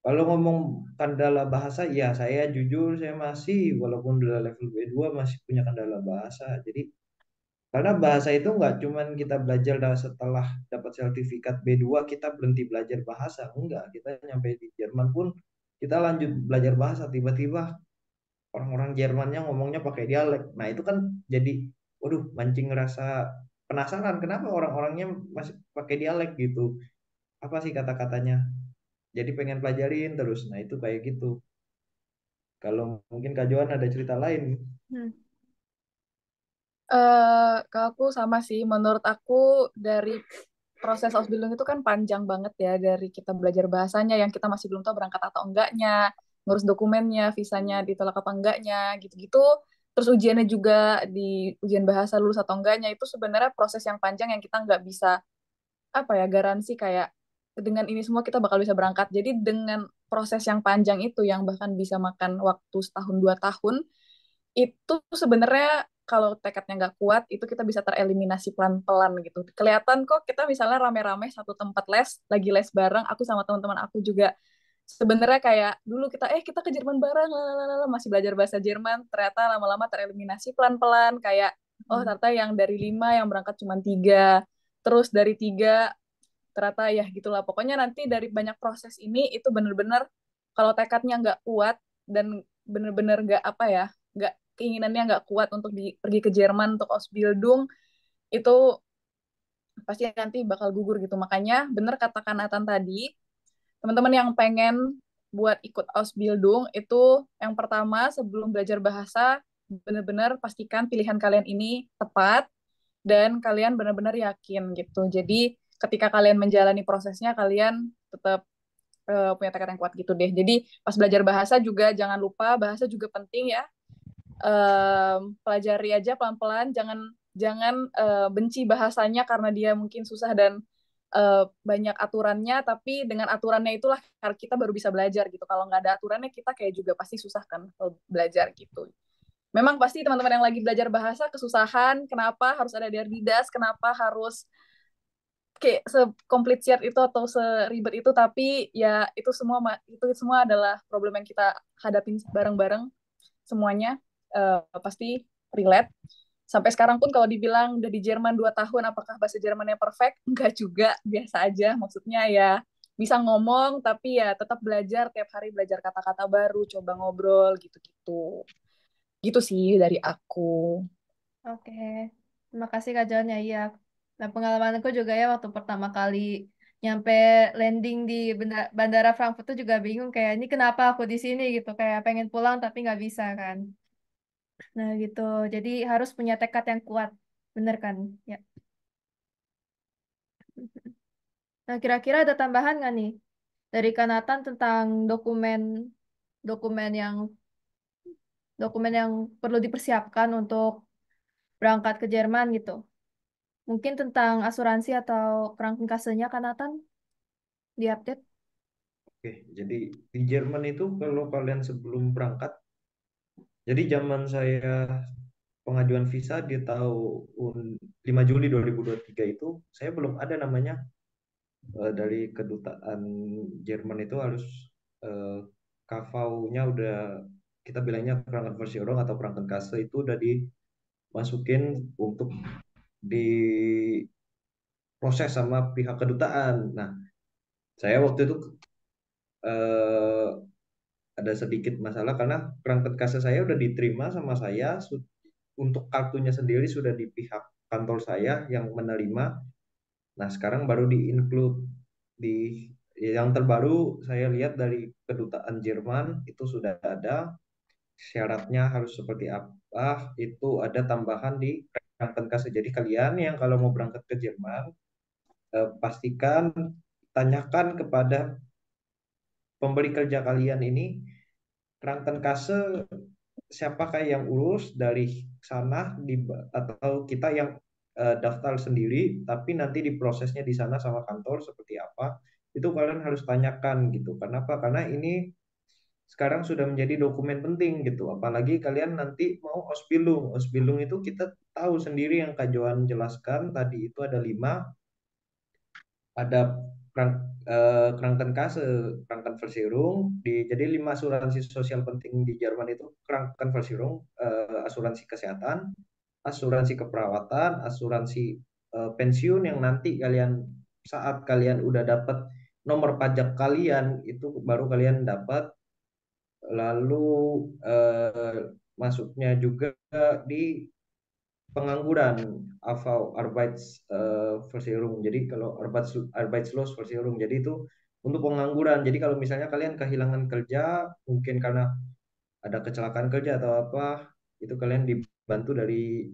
kalau ngomong kendala bahasa, ya saya jujur saya masih walaupun udah level B2 masih punya kendala bahasa. Jadi karena bahasa itu nggak cuman kita belajar setelah dapat sertifikat B2 kita berhenti belajar bahasa. Enggak, kita nyampe di Jerman pun kita lanjut belajar bahasa. Tiba-tiba orang-orang Jermannya ngomongnya pakai dialek. Nah, itu kan jadi, waduh, mancing rasa penasaran kenapa orang-orangnya masih pakai dialek gitu. Apa sih kata-katanya? Jadi pengen pelajarin terus. Nah, itu kayak gitu. Kalau mungkin Kak Johan ada cerita lain. Hmm. Kalau aku sama sih, menurut aku dari proses Ausbildung itu kan panjang banget ya, dari kita belajar bahasanya yang kita masih belum tahu berangkat atau enggaknya, ngurus dokumennya, visanya ditolak apa enggaknya, gitu-gitu. Terus ujiannya juga di ujian bahasa lulus atau enggaknya itu sebenarnya proses yang panjang yang kita nggak bisa apa ya garansi kayak dengan ini semua kita bakal bisa berangkat. Jadi dengan proses yang panjang itu yang bahkan bisa makan waktu setahun 2 tahun itu sebenarnya kalau tekadnya nggak kuat itu kita bisa tereliminasi pelan-pelan gitu. Kelihatan kok kita misalnya rame-rame satu tempat les, lagi les bareng, aku sama teman-teman aku juga sebenarnya kayak dulu kita ke Jerman bareng, lalalala, masih belajar bahasa Jerman, ternyata lama-lama tereliminasi pelan-pelan kayak oh Hmm. ternyata yang dari 5 yang berangkat cuma 3, terus dari 3 ternyata ya gitulah. Pokoknya nanti dari banyak proses ini itu bener-bener kalau tekadnya nggak kuat dan bener-bener nggak apa ya, nggak keinginannya nggak kuat untuk pergi ke Jerman untuk Ausbildung itu pasti nanti bakal gugur gitu. Makanya bener kata Nathan tadi, teman-teman yang pengen buat ikut Ausbildung itu yang pertama sebelum belajar bahasa bener-bener pastikan pilihan kalian ini tepat dan kalian benar-benar yakin gitu. Jadi ketika kalian menjalani prosesnya kalian tetap punya tekad yang kuat gitu deh. Jadi pas belajar bahasa juga jangan lupa bahasa juga penting ya. Pelajari aja pelan-pelan, jangan jangan benci bahasanya karena dia mungkin susah dan banyak aturannya, tapi dengan aturannya itulah kita baru bisa belajar gitu. Kalau nggak ada aturannya kita kayak juga pasti susah kan kalau belajar gitu. Memang pasti teman-teman yang lagi belajar bahasa kesusahan, kenapa harus ada didas, kenapa harus kayak sekomplisit itu atau seribet itu, tapi ya itu semua adalah problem yang kita hadapin bareng-bareng semuanya pasti relate. Sampai sekarang pun kalau dibilang udah di Jerman 2 tahun, apakah bahasa Jermannya perfect? Enggak juga, biasa aja. Maksudnya ya bisa ngomong, tapi ya tetap belajar, tiap hari belajar kata-kata baru, coba ngobrol, gitu-gitu. Gitu sih dari aku. Oke, terima kasih Kak John ya. Iya, nah pengalamanku juga ya waktu pertama kali nyampe landing di Bandara Frankfurt tuh juga bingung kayak ini kenapa aku di sini gitu kayak pengen pulang tapi nggak bisa kan. Nah gitu, jadi harus punya tekad yang kuat, bener kan? Ya. Nah kira-kira ada tambahan nggak nih dari Kanatan tentang dokumen yang dokumen yang perlu dipersiapkan untuk berangkat ke Jerman gitu? Mungkin tentang asuransi atau Krankenkasenya Kanatan diupdate. Oke, jadi di Jerman itu kalau kalian sebelum berangkat, jadi zaman saya pengajuan visa di tahun 5 Juli 2023 itu, saya belum ada namanya dari kedutaan Jerman itu harus eh, KV-nya udah kita bilangnya Krankenversicherung atau Krankenkasse itu udah dimasukin untuk diproses sama pihak kedutaan. Nah, saya waktu itu eh, ada sedikit masalah karena perangkat kase saya udah diterima sama saya untuk kartunya sendiri sudah di pihak kantor saya yang menerima. Nah, sekarang baru di-include di yang terbaru saya lihat dari kedutaan Jerman itu sudah ada syaratnya harus seperti apa, itu ada tambahan di perangkat kase. Jadi kalian yang kalau mau berangkat ke Jerman pastikan tanyakan kepada pemberi kerja kalian ini Krankenkase siapakah yang urus dari sana atau kita yang daftar sendiri tapi nanti diprosesnya di sana sama kantor seperti apa itu kalian harus tanyakan gitu. Kenapa? Karena ini sekarang sudah menjadi dokumen penting gitu. Apalagi kalian nanti mau Ausbildung. Ausbildung itu kita tahu sendiri yang Kak Johan jelaskan tadi itu ada 5, ada Krankenkasse, Krankenversicherung jadi 5 asuransi sosial penting di Jerman itu Krankenversicherung, asuransi kesehatan, asuransi keperawatan, asuransi pensiun yang nanti kalian saat kalian udah dapat nomor pajak kalian itu baru kalian dapat Lalu eh, masuknya juga di pengangguran atau Arbeitsversicherung. Jadi kalau Arbeitslosversicherung, jadi itu untuk pengangguran. Jadi kalau misalnya kalian kehilangan kerja, mungkin karena ada kecelakaan kerja atau apa, itu kalian dibantu dari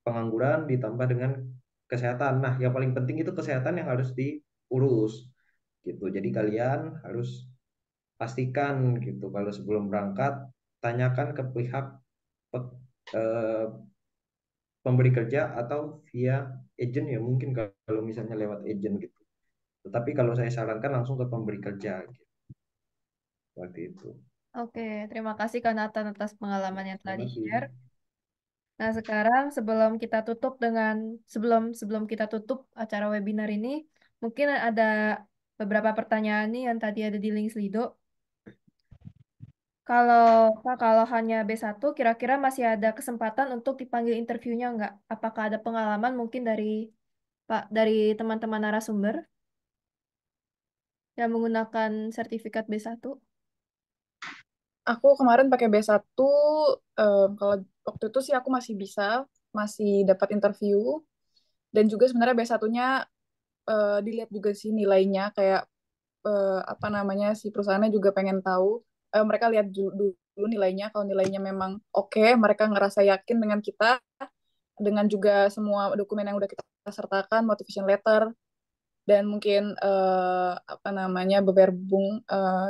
pengangguran ditambah dengan kesehatan. Nah, yang paling penting itu kesehatan yang harus diurus gitu. Jadi kalian harus pastikan gitu kalau sebelum berangkat tanyakan ke pihak pe- eh, pemberi kerja atau via agent ya mungkin kalau misalnya lewat agent gitu. Tetapi kalau saya sarankan langsung ke pemberi kerja gitu. Seperti itu. Oke, terima kasih Kak Nathan atas pengalaman yang telah Sama-sama. di-share. Nah, sekarang sebelum sebelum kita tutup acara webinar ini, mungkin ada beberapa pertanyaan nih yang tadi ada di link Slido. Kalau Kak, kalau hanya B1, kira-kira masih ada kesempatan untuk dipanggil interviewnya nggak? Apakah ada pengalaman mungkin dari teman-teman narasumber yang menggunakan sertifikat B1? Aku kemarin pakai B1, kalau waktu itu sih aku masih bisa, masih dapat interview. Dan juga sebenarnya B1-nya dilihat juga sih nilainya, kayak apa namanya, si perusahaannya juga pengen tahu. Mereka lihat dulu nilainya, kalau nilainya memang oke, mereka ngerasa yakin dengan kita, dengan juga semua dokumen yang udah kita sertakan, motivation letter, dan mungkin apa namanya, bewerbung,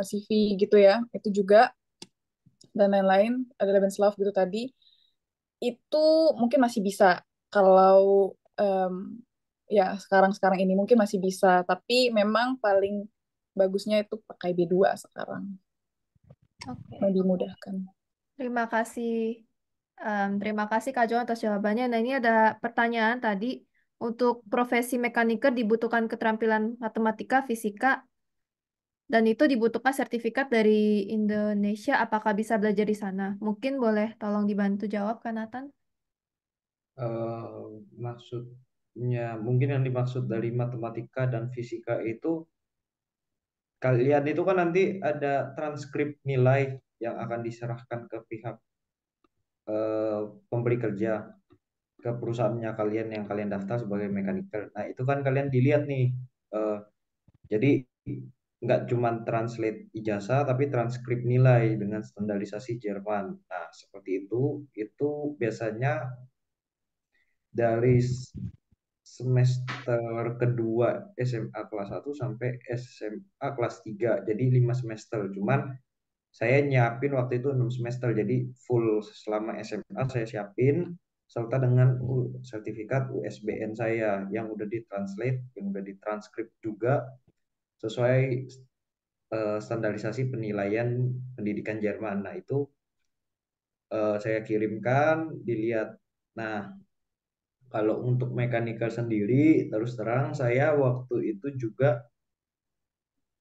CV gitu ya, itu juga, dan lain-lain, ada Lebenslauf gitu tadi, itu mungkin masih bisa. Kalau em, ya sekarang-sekarang ini mungkin masih bisa, tapi memang paling bagusnya itu pakai B2 sekarang, Oke, lebih dimudahkan. terima kasih. Terima kasih Kak Jo atas jawabannya. Nah, ini ada pertanyaan tadi. Untuk profesi mekaniker dibutuhkan keterampilan matematika, fisika, dan itu dibutuhkan sertifikat dari Indonesia. Apakah bisa belajar di sana? Mungkin boleh tolong dibantu jawab, Kak Nathan? Eh, Maksudnya mungkin yang dimaksud dari matematika dan fisika itu kalian itu kan nanti ada transkrip nilai yang akan diserahkan ke pihak eh, pemberi kerja ke perusahaannya kalian yang kalian daftar sebagai mechanical. Nah, itu kan kalian dilihat nih. eh, jadi nggak cuma translate ijazah tapi transkrip nilai dengan standarisasi Jerman. Nah, seperti itu biasanya dari semester kedua SMA kelas 1 sampai SMA kelas 3. Jadi 5 semester. Cuman saya nyiapin waktu itu 6 semester. Jadi full selama SMA saya siapin serta dengan sertifikat USBN saya yang udah ditranslate, yang udah ditranskrip juga sesuai standarisasi penilaian pendidikan Jerman. Nah, itu saya kirimkan, dilihat. Nah, kalau untuk mekanikal sendiri, terus terang saya waktu itu juga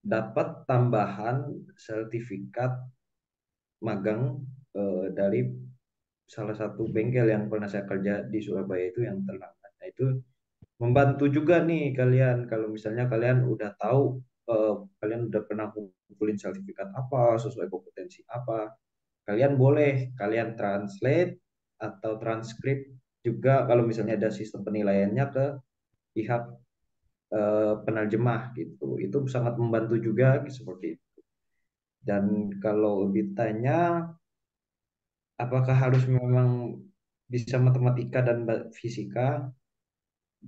dapat tambahan sertifikat magang dari salah satu bengkel yang pernah saya kerja di Surabaya itu yang ternama. Nah, itu membantu juga nih kalian kalau misalnya kalian udah tahu kalian udah pernah kumpulin sertifikat apa sesuai kompetensi apa, kalian boleh kalian translate atau transkrip juga kalau misalnya ada sistem penilaiannya ke pihak penerjemah gitu. Itu sangat membantu juga seperti itu. Dan kalau ditanya apakah harus memang bisa matematika dan fisika,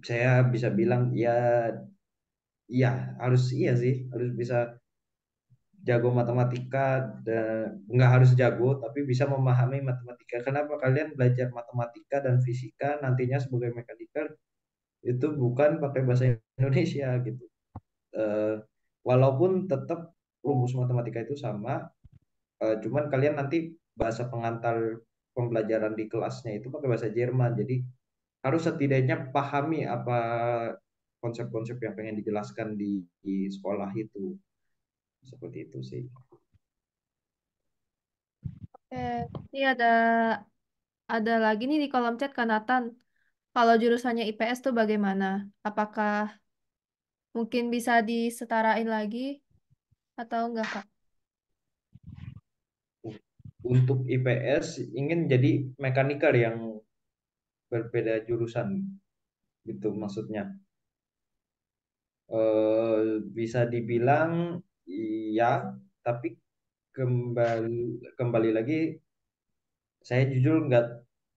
saya bisa bilang ya, iya harus, iya sih harus bisa jago matematika dan nggak harus jago tapi bisa memahami matematika. Kenapa kalian belajar matematika dan fisika nantinya sebagai mechanical itu bukan pakai bahasa Indonesia gitu. Eh, Walaupun tetap rumus matematika itu sama, cuman kalian nanti bahasa pengantar pembelajaran di kelasnya itu pakai bahasa Jerman. Jadi harus setidaknya pahami apa konsep-konsep yang pengen dijelaskan di sekolah itu. Seperti itu sih. Oke, ini ada lagi nih di kolom chat Kak Nathan. Kalau jurusannya IPS tuh bagaimana? Apakah mungkin bisa disetarain lagi atau enggak, Kak? untuk IPS ingin jadi mechanical yang berbeda jurusan gitu maksudnya. Bisa dibilang iya, tapi kembali kembali lagi saya jujur nggak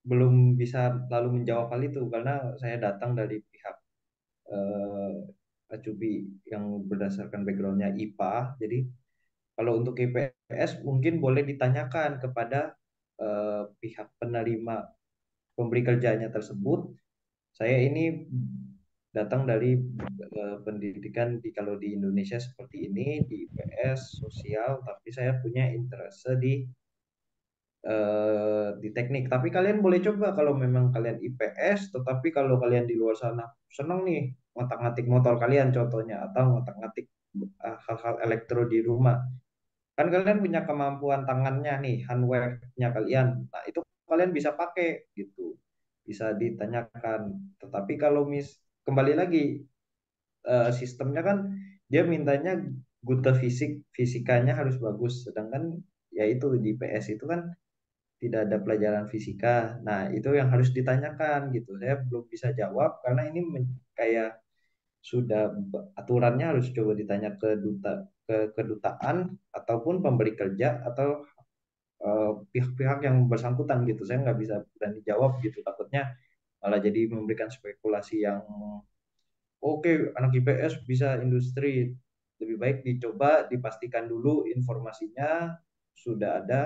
belum bisa lalu menjawab hal itu karena saya datang dari pihak eh, Acubi yang berdasarkan backgroundnya IPA. Jadi kalau untuk IPS mungkin boleh ditanyakan kepada pihak penerima pemberi kerjanya tersebut. Saya ini datang dari pendidikan kalau di Indonesia seperti ini di IPS sosial, tapi saya punya interest di teknik. Tapi kalian boleh coba kalau memang kalian IPS, tetapi kalau kalian di luar sana senang nih ngotak-ngatik motor kalian contohnya atau ngotak-ngatik hal-hal elektro di rumah. Kan kalian punya kemampuan tangannya nih, handwork-nya kalian. Nah, itu kalian bisa pakai gitu. Bisa ditanyakan. Tetapi kalau kembali lagi sistemnya kan dia mintanya buta fisikanya harus bagus. Sedangkan ya itu di PS itu kan tidak ada pelajaran fisika. Nah, itu yang harus ditanyakan gitu. Saya belum bisa jawab karena ini kayak sudah aturannya harus coba ditanya ke kedutaan ataupun pemberi kerja atau pihak-pihak yang bersangkutan gitu. Saya nggak bisa berani jawab gitu. Takutnya malah jadi memberikan spekulasi yang oke, anak IPS bisa industri. Lebih baik dicoba dipastikan dulu informasinya sudah ada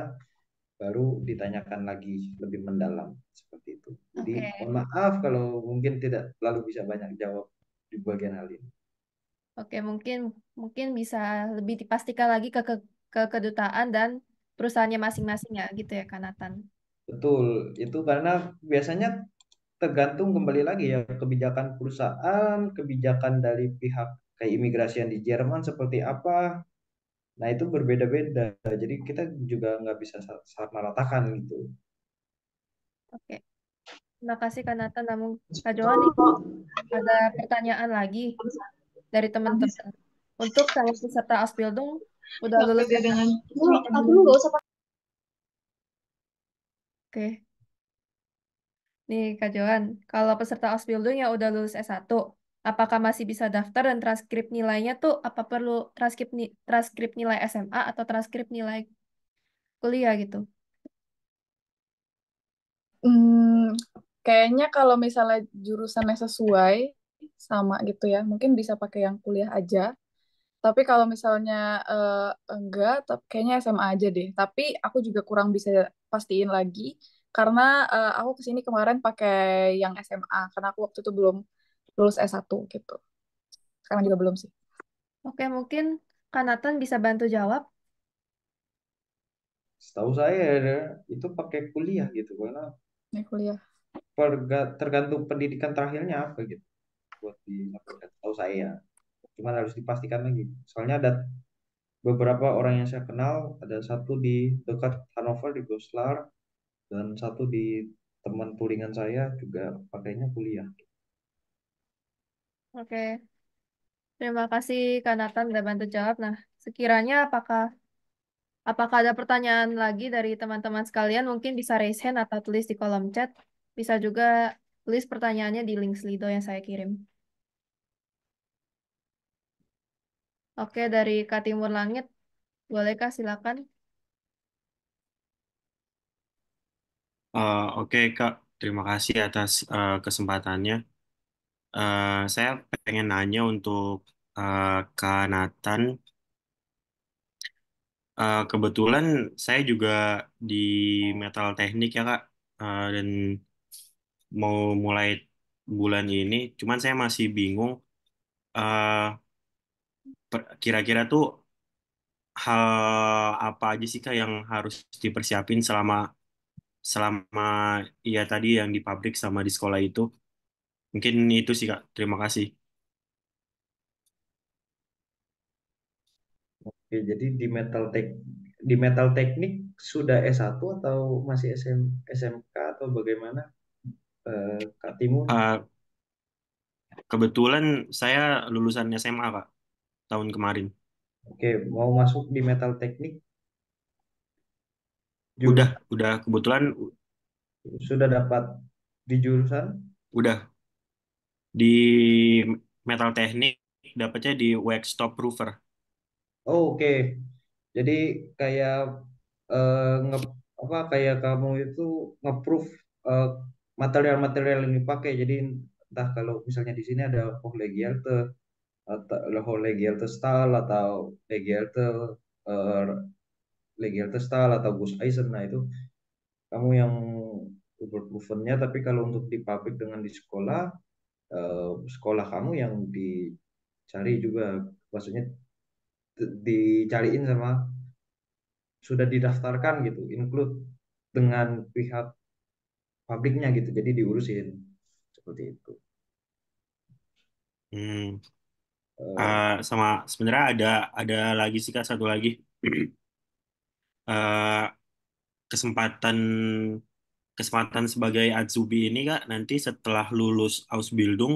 baru ditanyakan lagi lebih mendalam seperti itu. Jadi Oke, mohon maaf kalau mungkin tidak lalu bisa banyak jawab di bagian hal ini. oke, mungkin mungkin bisa lebih dipastikan lagi ke kedutaan dan perusahaannya masing-masing ya, gitu ya, Kak Nathan. Betul, itu karena biasanya tergantung kembali lagi ya kebijakan perusahaan, kebijakan dari pihak kayak imigrasian di Jerman seperti apa. Nah itu berbeda-beda. Jadi kita juga nggak bisa sama ratakan gitu. Oke, terima kasih Kak Nathan. Namun, Kak Johan nih, ada pertanyaan lagi dari teman-teman. Untuk calon peserta Ausbildung, udah lulus S1. Oke, nih Kak Johan, kalau peserta Ausbildung yang udah lulus S1, apakah masih bisa daftar dan transkrip nilainya tuh apa perlu transkrip nilai SMA atau transkrip nilai kuliah gitu? Hmm, kayaknya kalau misalnya jurusannya sesuai sama gitu ya, mungkin bisa pakai yang kuliah aja. Tapi kalau misalnya enggak, kayaknya SMA aja deh. Tapi aku juga kurang bisa pastiin lagi karena aku kesini kemarin pakai yang SMA karena aku waktu itu belum lulus S1 gitu. Sekarang juga belum sih. Oke, mungkin Kak Nathan bisa bantu jawab. Setahu saya ya, itu pakai kuliah gitu karena Ini kuliah. tergantung pendidikan terakhirnya apa gitu buat dilakukan. Setahu saya, cuman harus dipastikan lagi. Soalnya ada beberapa orang yang saya kenal, ada satu di dekat Hannover di Goslar dan satu di teman turingan saya juga pakainya kuliah. Oke, terima kasih Kak Nathan udah bantu jawab. Nah, sekiranya apakah ada pertanyaan lagi dari teman-teman sekalian? Mungkin bisa raise hand atau tulis di kolom chat. Bisa juga tulis pertanyaannya di link Slido yang saya kirim. Oke, dari Kak Timur Langit, bolehkah silakan? Oke Kak, terima kasih atas kesempatannya. Saya pengen nanya untuk Kak Nathan. Kebetulan saya juga di metal teknik ya Kak. Dan mau mulai bulan ini. Cuman saya masih bingung. eh, Kira-kira tuh hal apa aja sih Kak yang harus dipersiapin selama selama ya tadi yang di pabrik sama di sekolah itu. Mungkin itu sih Kak. Terima kasih. Oke, jadi di metal teknik sudah S1 atau masih SMK atau bagaimana Kak Timur? Eh, Kebetulan saya lulusan SMA Kak tahun kemarin. Oke, mau masuk di metal teknik Jurusan udah kebetulan sudah dapat di jurusan? udah di metal teknik dapatnya di Workstop Prover. Oh, oke. Jadi kayak nge apa kayak kamu itu nge-proof eh, material-material yang dipakai. Jadi entah kalau misalnya di sini ada Hohlegelte atau Hohlegelte Stahl atau Legelte eh, Legelte Stahl atau Gus Eisen. Nah, itu kamu yang provennya, tapi kalau untuk di pabrik dengan di sekolah, sekolah kamu yang dicari juga, maksudnya dicariin sama sudah didaftarkan gitu, include dengan pihak pabriknya gitu, jadi diurusin seperti itu. Hmm. Eh, Sama sebenarnya ada lagi sih Kak, satu lagi. Eh, kesempatan kesempatan sebagai Azubi ini Kak, nanti setelah lulus Ausbildung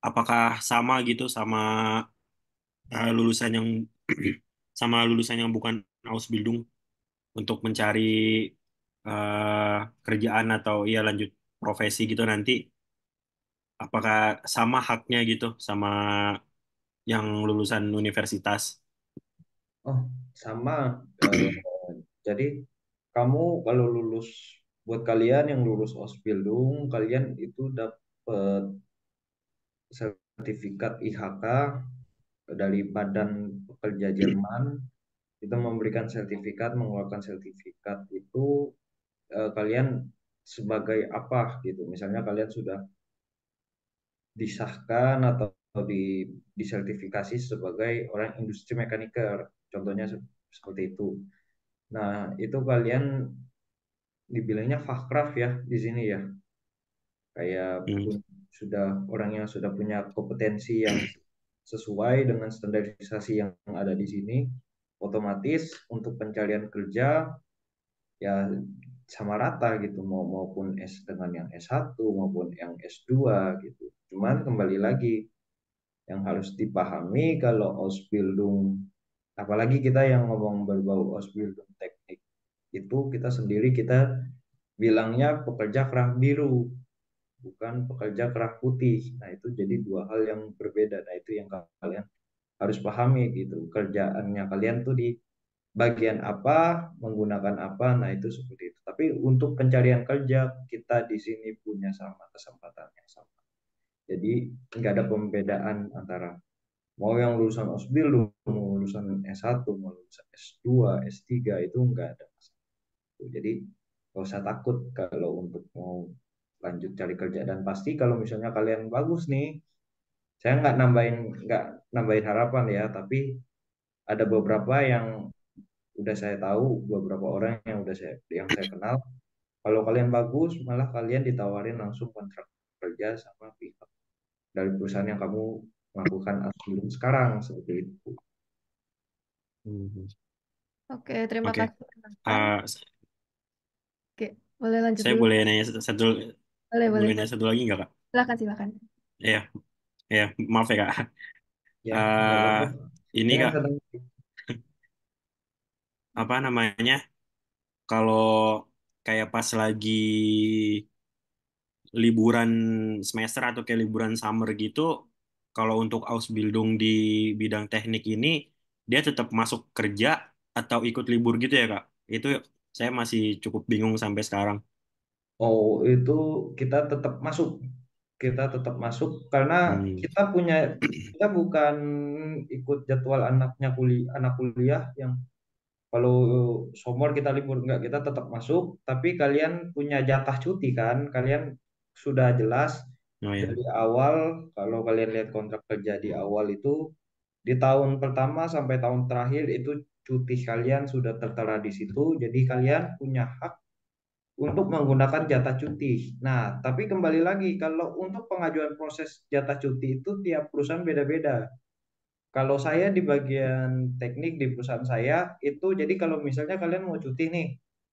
apakah sama gitu sama lulusan yang sama lulusan yang bukan Ausbildung untuk mencari kerjaan atau ya lanjut profesi gitu nanti, apakah sama haknya gitu sama yang lulusan universitas? oh, sama. Eh, jadi kamu kalau lulus, buat kalian yang lulus Ausbildung, kalian itu dapat sertifikat IHK dari Badan Pekerja Jerman. Itu memberikan sertifikat, mengeluarkan sertifikat itu kalian sebagai apa gitu. Misalnya kalian sudah disahkan atau disertifikasi sebagai orang industri mekaniker, contohnya seperti itu. Nah, itu kalian dibilangnya Fachkraft ya di sini ya, kayak Hmm. sudah orang yang sudah punya kompetensi yang sesuai dengan standarisasi yang ada di sini, otomatis untuk pencarian kerja ya sama rata gitu, maupun dengan yang S1 maupun yang S2 gitu. Cuman kembali lagi yang harus dipahami kalau Ausbildung, apalagi kita yang ngomong berbau Ausbildung teknik, itu kita sendiri kita bilangnya pekerja kerah biru, bukan pekerja kerah putih. Nah, itu jadi dua hal yang berbeda. Nah, itu yang kalian harus pahami gitu. Kerjaannya kalian tuh di bagian apa, menggunakan apa. Nah, itu seperti itu. Tapi untuk pencarian kerja kita di sini punya sama kesempatan yang sama. Jadi nggak ada pembedaan antara mau yang lulusan Osbil, mau lulusan S1, mau lulusan S2, S3, itu nggak ada masalah. Jadi nggak usah takut kalau untuk mau lanjut cari kerja. Dan pasti kalau misalnya kalian bagus nih, saya nggak nambahin harapan ya, tapi ada beberapa yang udah saya tahu, beberapa orang yang saya kenal, kalau kalian bagus malah kalian ditawarin langsung kontrak kerja sama pihak dari perusahaan yang kamu melakukan sebelum sekarang seperti itu. Hmm. Oke, terima Oke. kasih Nathan. Eh, Oke, boleh lanjut saya dulu. boleh nanya satu Boleh, boleh. boleh nanya satu lagi nggak Kak? Silakan, silakan. Ya, ya, maaf ya Kak. Ya, nggak Eh apa-apa. ini Saya Kak, sedang apa namanya? Kalau kayak pas lagi liburan semester atau kayak liburan summer gitu, kalau untuk Ausbildung di bidang teknik ini, dia tetap masuk kerja atau ikut libur gitu ya, Kak? Itu saya masih cukup bingung sampai sekarang. Oh, itu kita tetap masuk. Kita tetap masuk karena Hmm, kita bukan ikut jadwal anak kuliah yang kalau somor kita libur, enggak, kita tetap masuk, tapi kalian punya jatah cuti kan? Kalian sudah jelas oh ya. dari awal, kalau kalian lihat kontrak kerja di awal itu di tahun pertama sampai tahun terakhir itu cuti kalian sudah tertera di situ, jadi kalian punya hak untuk menggunakan jatah cuti. Nah, tapi kembali lagi, kalau untuk pengajuan proses jatah cuti itu tiap perusahaan beda-beda. Kalau saya di bagian teknik di perusahaan saya itu, jadi kalau misalnya kalian mau cuti nih,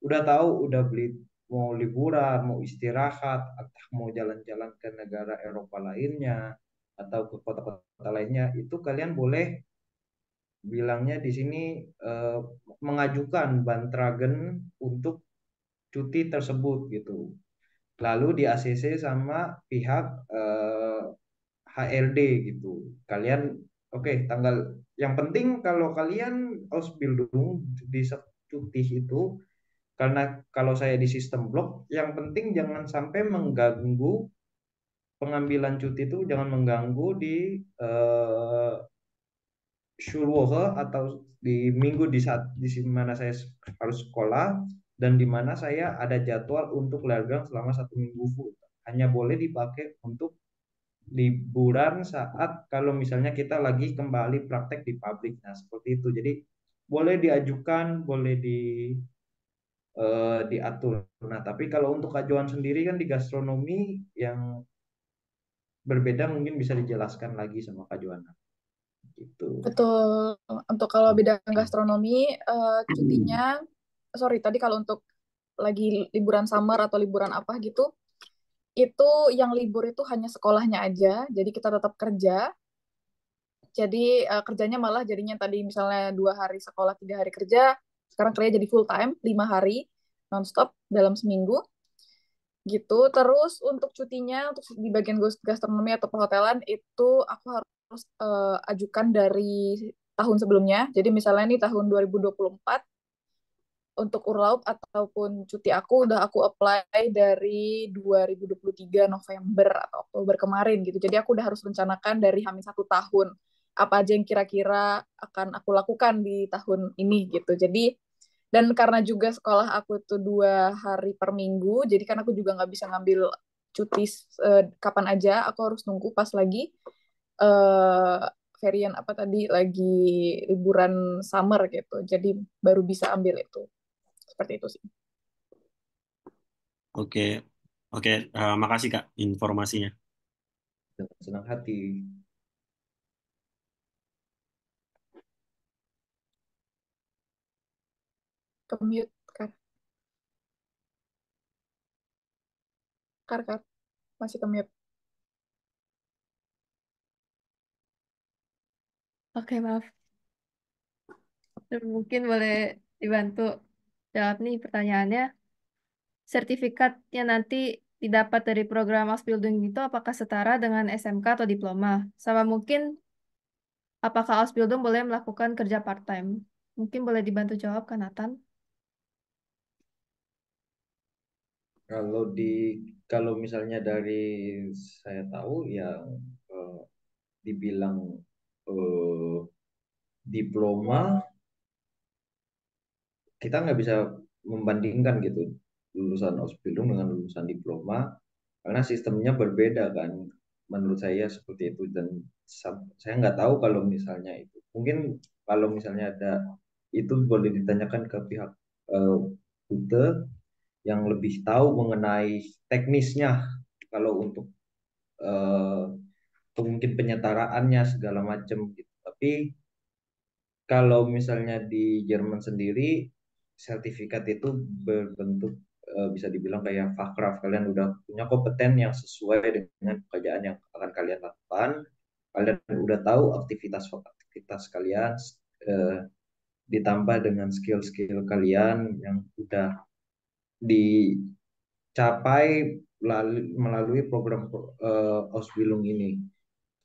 udah tahu, udah beli, mau liburan, mau istirahat, atau mau jalan-jalan ke negara Eropa lainnya, atau ke kota-kota lainnya, itu kalian boleh bilangnya di sini mengajukan Bantragen untuk cuti tersebut gitu. Lalu di ACC sama pihak HRD gitu. Kalian oke, tanggal yang penting kalau kalian Ausbildung di cuti itu, karena kalau saya di sistem blok, yang penting jangan sampai mengganggu pengambilan cuti itu, jangan mengganggu di eh, Schulwoche atau di minggu di saat di mana saya harus sekolah dan di mana saya ada jadwal untuk leargang selama 1 minggu full. Hanya boleh dipakai untuk liburan saat kalau misalnya kita lagi kembali praktek di pabrik. Nah, seperti itu. Jadi boleh diajukan, boleh diatur. Nah, tapi kalau untuk kajuan sendiri kan di gastronomi yang berbeda mungkin bisa dijelaskan lagi sama Kak Joana gitu. Betul. Untuk kalau bidang gastronomi, cutinya, sorry, tadi kalau untuk lagi liburan summer atau liburan apa gitu, itu yang libur itu hanya sekolahnya aja, jadi kita tetap kerja. Jadi kerjanya malah jadinya tadi misalnya 2 hari sekolah, 3 hari kerja, sekarang kerja jadi full time, 5 hari nonstop dalam seminggu gitu. Terus untuk cutinya, untuk di bagian gastronomi atau perhotelan itu aku harus ajukan dari tahun sebelumnya. Jadi misalnya nih tahun 2024 untuk urlaub ataupun cuti udah aku apply dari 2023 November atau Oktober kemarin gitu. Jadi aku udah harus rencanakan dari H-1 tahun apa aja yang kira-kira akan aku lakukan di tahun ini gitu. Jadi dan karena juga sekolah aku tuh 2 hari per minggu, jadi kan aku juga nggak bisa ngambil cuti kapan aja. Aku harus nunggu pas lagi eh varian apa tadi lagi liburan summer gitu. Jadi baru bisa ambil itu. Seperti itu sih. Oke, oke. Makasih Kak informasinya. Dengan senang hati. Commute, Kar. Kar. Masih commute. Oke, maaf. Mungkin boleh dibantu jawab nih pertanyaannya. Sertifikatnya nanti didapat dari program Ausbildung itu apakah setara dengan SMK atau diploma? Sama mungkin apakah Ausbildung boleh melakukan kerja part-time? Mungkin boleh dibantu jawab, Kak Nathan? Kalau kalau misalnya dari saya tahu yang eh, dibilang eh, diploma, kita nggak bisa membandingkan gitu lulusan Ausbildung dengan lulusan diploma karena sistemnya berbeda kan. Menurut saya seperti itu dan saya nggak tahu kalau misalnya itu. Mungkin kalau misalnya ada itu boleh ditanyakan ke pihak eh, Ute yang lebih tahu mengenai teknisnya kalau untuk eh, mungkin penyetaraannya segala macam gitu. Tapi kalau misalnya di Jerman sendiri sertifikat itu berbentuk bisa dibilang kayak Fachkraft, kalian udah punya kompeten yang sesuai dengan pekerjaan yang akan kalian lakukan, kalian udah tahu aktivitas kalian, eh, ditambah dengan skill-skill kalian yang udah dicapai melalui program Ausbildung ini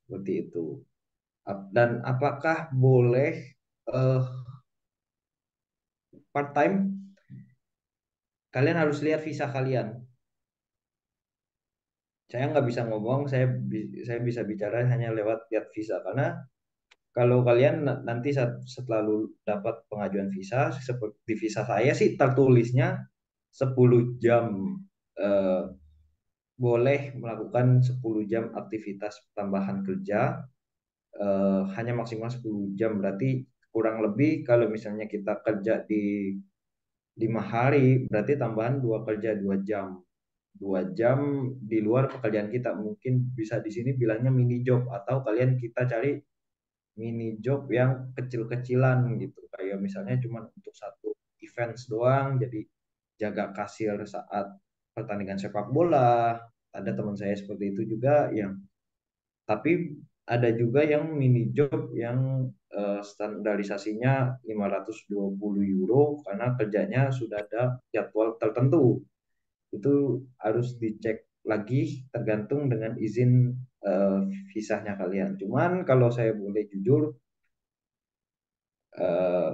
seperti itu. Dan apakah boleh part time? Kalian harus lihat visa kalian. Saya nggak bisa ngomong, saya bisa bicara hanya lewat lihat visa karena kalau kalian nanti setelah dapat pengajuan visa, seperti visa saya sih tertulisnya 10 jam eh, boleh melakukan 10 jam aktivitas tambahan kerja, hanya maksimal 10 jam, berarti kurang lebih kalau misalnya kita kerja di 5 hari berarti tambahan 2 jam di luar pekerjaan kita, mungkin bisa di sini bilangnya mini job atau kalian kita cari mini job yang kecil-kecilan gitu, kayak misalnya cuma untuk satu event doang, jadi jaga kasir saat pertandingan sepak bola. Ada teman saya seperti itu juga yang, tapi ada juga yang mini job yang standarisasinya 520 euro karena kerjanya sudah ada jadwal tertentu. Itu harus dicek lagi tergantung dengan izin eh, visanya kalian. Cuman kalau saya boleh jujur, eh,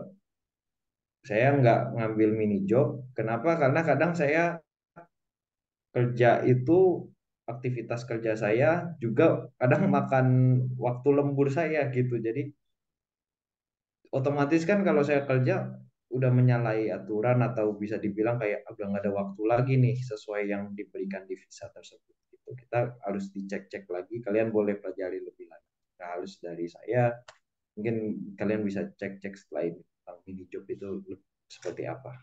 saya nggak ngambil mini job. Kenapa? Karena kadang saya kerja itu aktivitas kerja saya juga kadang makan waktu lembur saya gitu. Jadi otomatis kan kalau saya kerja udah menyalahi aturan atau bisa dibilang kayak udah nggak ada waktu lagi nih sesuai yang diberikan di visa tersebut. Gitu. Kita harus dicek-cek lagi. Kalian boleh pelajari lebih lanjut. Nah, harus dari saya. Mungkin kalian bisa cek-cek setelah ini tentang mini job itu seperti apa.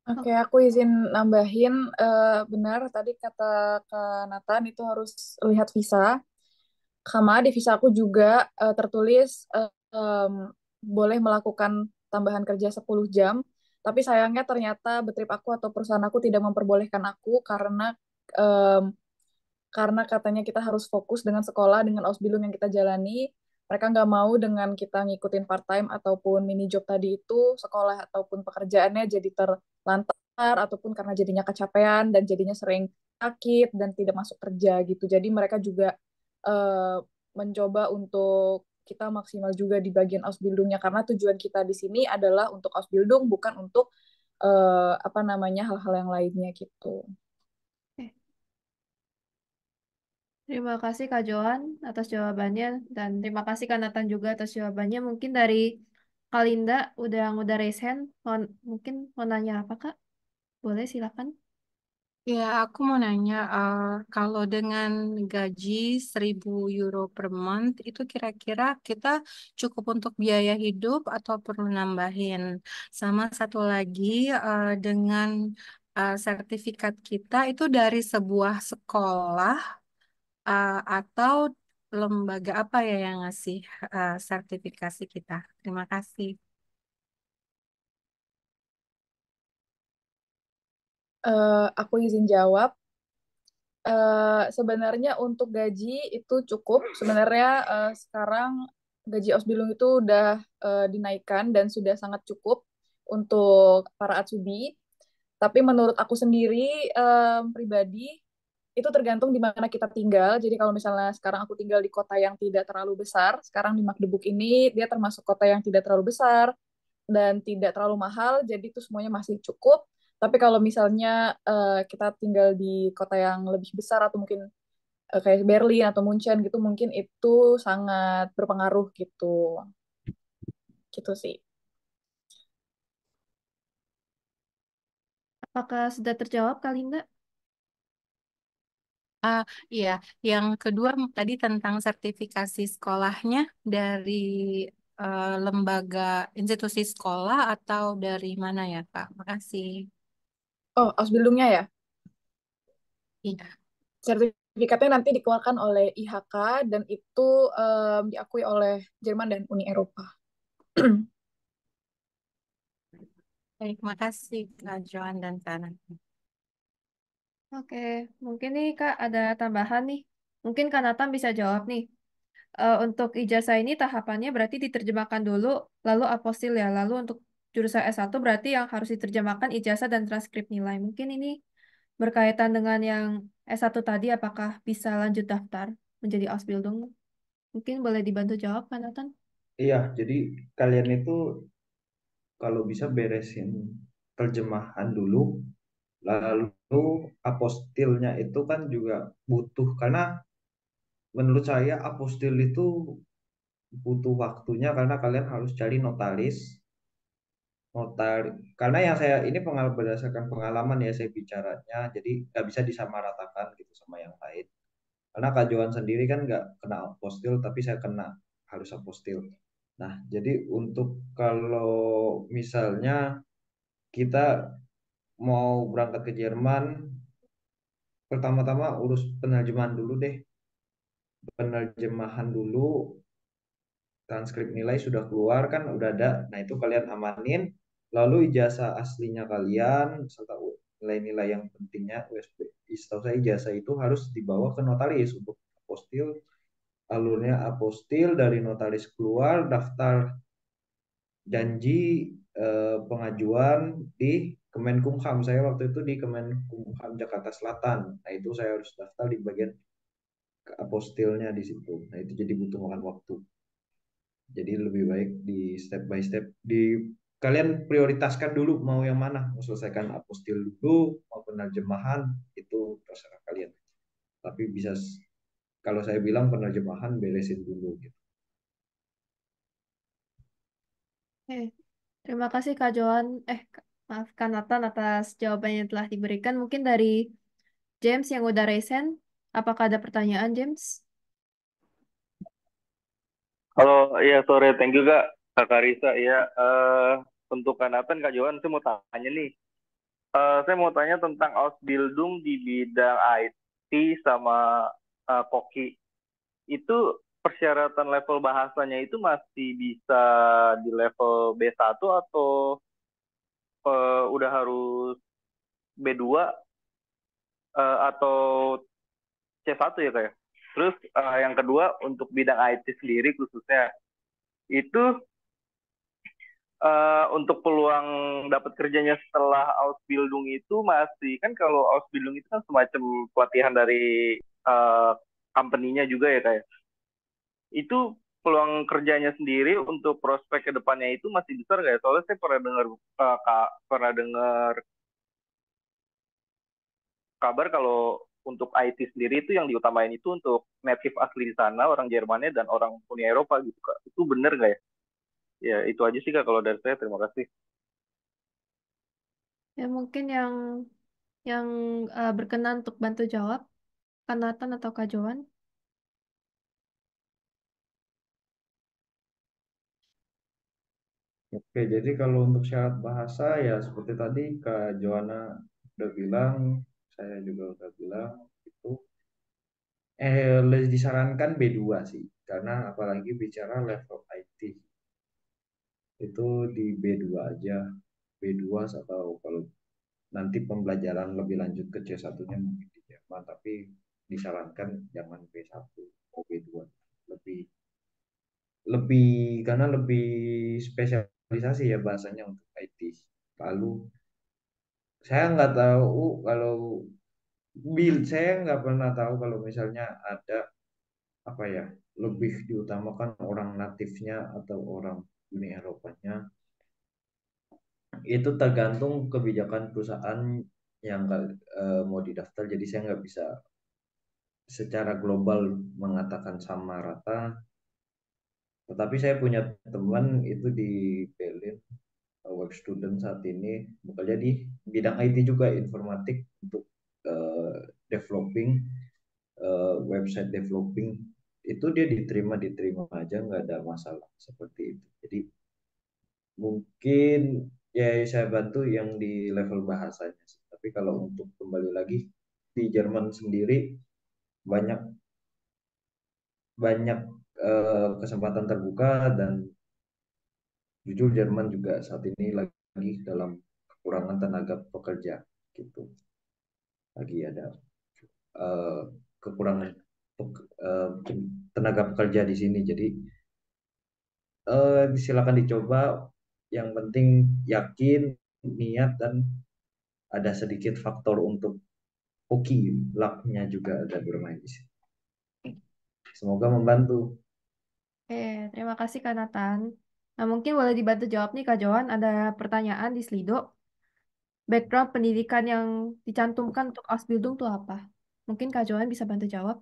Oke, aku izin nambahin, benar tadi kata Kak Nathan itu harus lihat visa. Sama di visa aku juga tertulis boleh melakukan tambahan kerja 10 jam, tapi sayangnya ternyata Betrip aku atau perusahaan aku tidak memperbolehkan aku em, karena katanya kita harus fokus dengan sekolah, dengan Ausbildung yang kita jalani. Mereka nggak mau dengan kita ngikutin part-time ataupun mini job tadi itu, sekolah ataupun pekerjaannya jadi terlantar, ataupun karena jadinya kecapean dan jadinya sering sakit dan tidak masuk kerja gitu. Jadi mereka juga eh, mencoba untuk kita maksimal juga di bagian Ausbildungnya, karena tujuan kita di sini adalah untuk Ausbildung, bukan untuk apa namanya hal-hal yang lainnya gitu. Eh, Terima kasih Kak Johan atas jawabannya dan terima kasih Kak Nathan juga atas jawabannya. Mungkin dari Kalinda udah raise hand, mungkin mau nanya apa Kak? Boleh silakan. Ya, aku mau nanya, kalau dengan gaji 1.000 euro per month, itu kira-kira kita cukup untuk biaya hidup atau perlu nambahin? Sama satu lagi, dengan sertifikat kita itu dari sebuah sekolah, atau lembaga apa ya yang ngasih sertifikasi kita? Terima kasih. Aku izin jawab. Sebenarnya untuk gaji itu cukup. Sebenarnya sekarang gaji Ausbildung itu udah dinaikkan dan sudah sangat cukup untuk para Atsubi. Tapi menurut aku sendiri pribadi itu tergantung di mana kita tinggal. Jadi kalau misalnya sekarang aku tinggal di kota yang tidak terlalu besar, sekarang di Magdeburg ini dia termasuk kota yang tidak terlalu besar dan tidak terlalu mahal, jadi itu semuanya masih cukup. Tapi kalau misalnya kita tinggal di kota yang lebih besar atau mungkin kayak Berlin atau Munchen gitu, mungkin itu sangat berpengaruh gitu, gitu sih. Apakah sudah terjawab Kalinda? Ah, iya, yang kedua tadi tentang sertifikasi sekolahnya dari lembaga institusi sekolah atau dari mana ya, Kak? Makasih. Oh, Ausbildungnya ya. Iya, Sertifikatnya nanti dikeluarkan oleh IHK dan itu diakui oleh Jerman dan Uni Eropa. baik, makasih Kak Joan dan Kak Nathan. Oke, mungkin nih Kak ada tambahan nih. Mungkin Kak Nathan bisa jawab nih. Untuk ijazah ini tahapannya berarti diterjemahkan dulu, lalu apostil ya. Lalu untuk jurusan S1 berarti yang harus diterjemahkan ijazah dan transkrip nilai. Mungkin ini berkaitan dengan yang S1 tadi, apakah bisa lanjut daftar menjadi Ausbildung? Mungkin boleh dibantu jawab, Kak Nathan? Iya, jadi kalian itu kalau bisa beresin terjemahan dulu, lalu apostilnya itu kan juga butuh karena menurut saya apostil itu butuh waktunya karena kalian harus cari notaris notar karena yang saya ini berdasarkan pengalaman ya saya bicaranya jadi nggak bisa disamaratakan gitu sama yang lain karena Kak Johan sendiri kan nggak kena apostil tapi saya kena harus apostil. Nah jadi untuk kalau misalnya kita mau berangkat ke Jerman pertama-tama urus penerjemahan dulu deh, penerjemahan dulu, transkrip nilai sudah keluar kan udah ada, nah itu kalian amanin, lalu ijazah aslinya kalian serta nilai-nilai yang pentingnya USB, setahu saya ijazah itu harus dibawa ke notaris untuk apostil, alurnya apostil dari notaris keluar, daftar janji pengajuan di Kemenkumham. Saya waktu itu di Kemenkumham Jakarta Selatan. Nah, itu saya harus daftar di bagian apostilnya di situ. Nah, itu jadi butuh makan waktu. Jadi lebih baik di step by step. Kalian prioritaskan dulu mau yang mana. Mau selesaikan apostil dulu, mau penerjemahan, itu terserah kalian. Tapi bisa, kalau saya bilang penerjemahan beresin dulu gitu. Terima kasih Kak Joan, maaf Kak Nathan atas jawabannya yang telah diberikan. Mungkin dari James yang udah resen, apakah ada pertanyaan James? Halo, iya sore, thank you Kak, Kak Karisa. Iya, untuk Kak Nathan, Kak Johan, saya mau tanya nih. Saya mau tanya tentang Ausbildung di bidang IT sama Koki. Itu persyaratan level bahasanya itu masih bisa di level B1 atau udah harus B2 atau C1 ya Kak ya? Terus yang kedua untuk bidang IT sendiri khususnya itu untuk peluang dapat kerjanya setelah Ausbildung itu masih kan kalau Ausbildung itu kan semacam pelatihan dari uh, company-nya juga ya kayak itu peluang kerjanya sendiri untuk prospek ke depannya itu masih besar nggak ya? Soalnya saya pernah dengar kabar kalau untuk IT sendiri itu yang diutamain itu untuk native asli di sana orang Jermannya dan orang Uni Eropa gitu Kak. Itu bener nggak ya? Ya itu aja sih Kak kalau dari saya. Terima kasih. Ya mungkin yang berkenan untuk bantu jawab, Kak Nathan atau Kak Joan. Oke, jadi kalau untuk syarat bahasa ya seperti tadi Kak Joana udah bilang, saya juga udah bilang itu disarankan B2 sih, karena apalagi bicara level IT itu di B2 aja, B2 atau kalau nanti pembelajaran lebih lanjut ke C1-nya mungkin di Jerman, tapi disarankan jangan B1 atau B2, lebih lebih karena lebih spesialisasi ya bahasanya untuk IT. Lalu saya nggak tahu kalau saya nggak pernah tahu kalau misalnya ada apa ya lebih diutamakan orang natifnya atau orang Uni Eropanya. Itu tergantung kebijakan perusahaan yang mau didaftar. Jadi saya nggak bisa secara global mengatakan sama rata. Tetapi saya punya teman itu di Berlin, web student saat ini bekerja di bidang IT juga, informatik untuk developing, website developing. Itu dia diterima aja, nggak ada masalah seperti itu. Jadi mungkin ya saya bantu yang di level bahasanya sih. Tapi kalau untuk kembali lagi di Jerman sendiri banyak banyak kesempatan terbuka, dan jujur Jerman juga saat ini lagi dalam kekurangan tenaga pekerja gitu. Lagi ada eh, kekurangan tenaga pekerja di sini. Jadi silakan dicoba. Yang penting yakin, niat, dan ada sedikit faktor untuk hoki, lucknya juga ada bermain di sini. Semoga membantu. Terima kasih Kak Nathan. Nah, mungkin boleh dibantu jawab nih Kak Joan. Ada pertanyaan di Slido. Background pendidikan yang dicantumkan untuk Ausbildung itu apa? Mungkin Kak Joan bisa bantu jawab.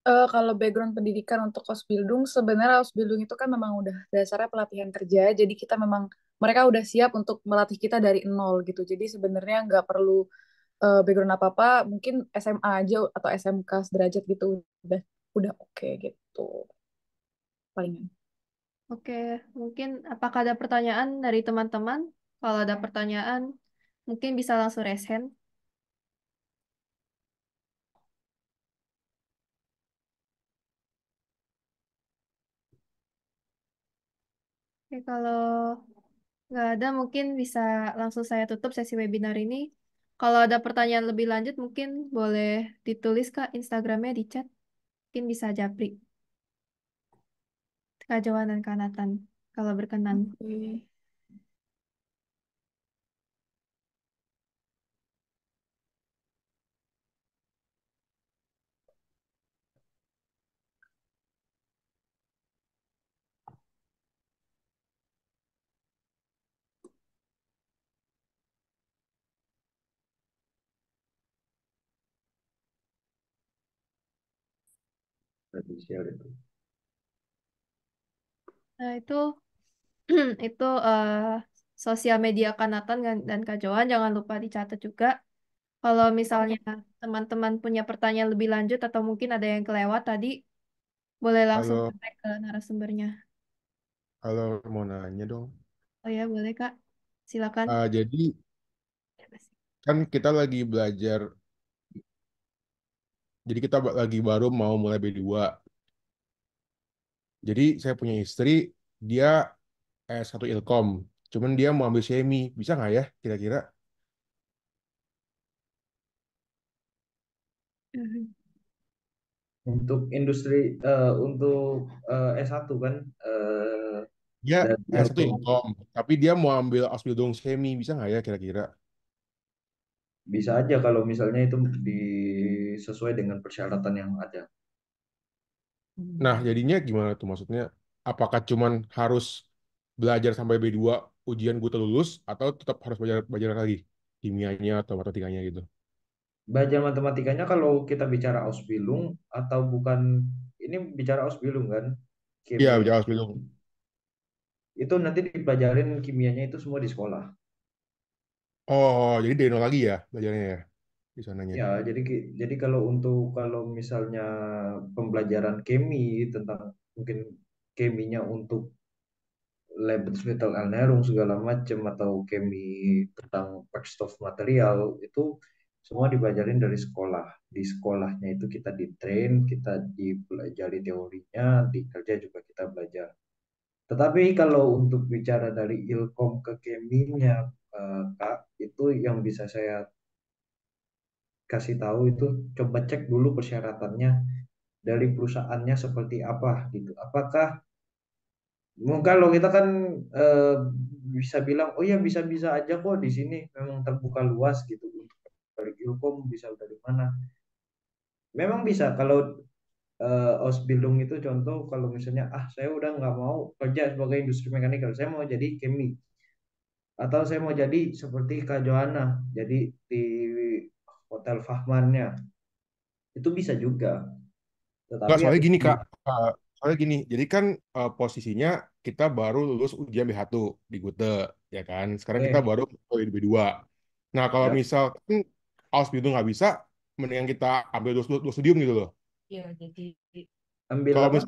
Kalau background pendidikan untuk Ausbildung, sebenarnya Ausbildung itu kan memang udah dasarnya pelatihan kerja, jadi kita memang mereka udah siap untuk melatih kita dari nol gitu. Jadi sebenarnya nggak perlu background apa-apa, mungkin SMA aja atau SMK sederajat gitu udah oke gitu palingan. Oke, mungkin apakah ada pertanyaan dari teman-teman? Kalau ada pertanyaan, mungkin bisa langsung raise hand. Oke, kalau nggak ada, mungkin bisa langsung saya tutup sesi webinar ini. Kalau ada pertanyaan lebih lanjut, mungkin boleh ditulis ke Instagramnya di chat. Mungkin bisa japri. Kak Joan dan Kak Nathan, kalau berkenan. Oke. Berarti share itu. Nah, itu itu sosial media Kak Nathan dan Kak Joan jangan lupa dicatat juga. Kalau misalnya teman-teman punya pertanyaan lebih lanjut atau mungkin ada yang kelewat tadi, boleh langsung Halo, kontak ke narasumbernya. halo, mau nanya dong. Oh ya, boleh Kak. Silakan. Jadi kan kita lagi belajar, jadi kita lagi baru mau mulai B2. Jadi saya punya istri, dia S1 Ilkom, cuman dia mau ambil semi, bisa nggak ya kira-kira? Mhm. Untuk industri untuk S1 kan Dia dari S1 Ilkom Ilkom, tapi dia mau ambil Ausbildung semi, bisa nggak ya kira-kira? bisa aja kalau misalnya itu sesuai dengan persyaratan yang ada. Nah, jadinya gimana tuh maksudnya? Apakah cuman harus belajar sampai B2 ujian buta lulus, atau tetap harus belajar belajar lagi kimianya atau matematikanya gitu? Belajar matematikanya kalau kita bicara Ausbildung atau bukan, ini bicara Ausbildung kan, Iya, kimia belajar Ausbildung. itu nanti dipelajarin kimianya itu semua di sekolah. Oh, jadi dari nol lagi ya belajarnya ya di sananya. Ya, jadi kalau misalnya pembelajaran kemi tentang mungkin keminya untuk metal alnerung segala macam atau kemi tentang of material itu semua dipelajarin dari sekolah. Di sekolahnya itu kita di-train, kita dipelajari teorinya, di kerja juga kita belajar. Tetapi kalau untuk bicara dari ilkom ke keminya, Kak, itu yang bisa saya kasih tahu itu coba cek dulu persyaratannya dari perusahaannya seperti apa gitu. Apakah kalau kita kan eh, bisa bilang, oh ya bisa-bisa aja kok di sini memang terbuka luas gitu untuk dari ilkom bisa dari mana. Memang bisa kalau Ausbildung itu contoh kalau misalnya saya udah nggak mau kerja sebagai industri mekanikal, saya mau jadi kemi atau saya mau jadi seperti Kak Johanna jadi di Hotel Fahmannya itu bisa juga. Nggak, Tetapi soalnya harus gini di Kak. Soalnya gini, jadi kan posisinya kita baru lulus ujian B1 di Gute, ya kan? Sekarang kita oke baru ke B2. Nah, kalau ya misalkan Ausbildung nggak bisa, mendingan kita ambil dua studium gitu loh. Iya, jadi ambil apa?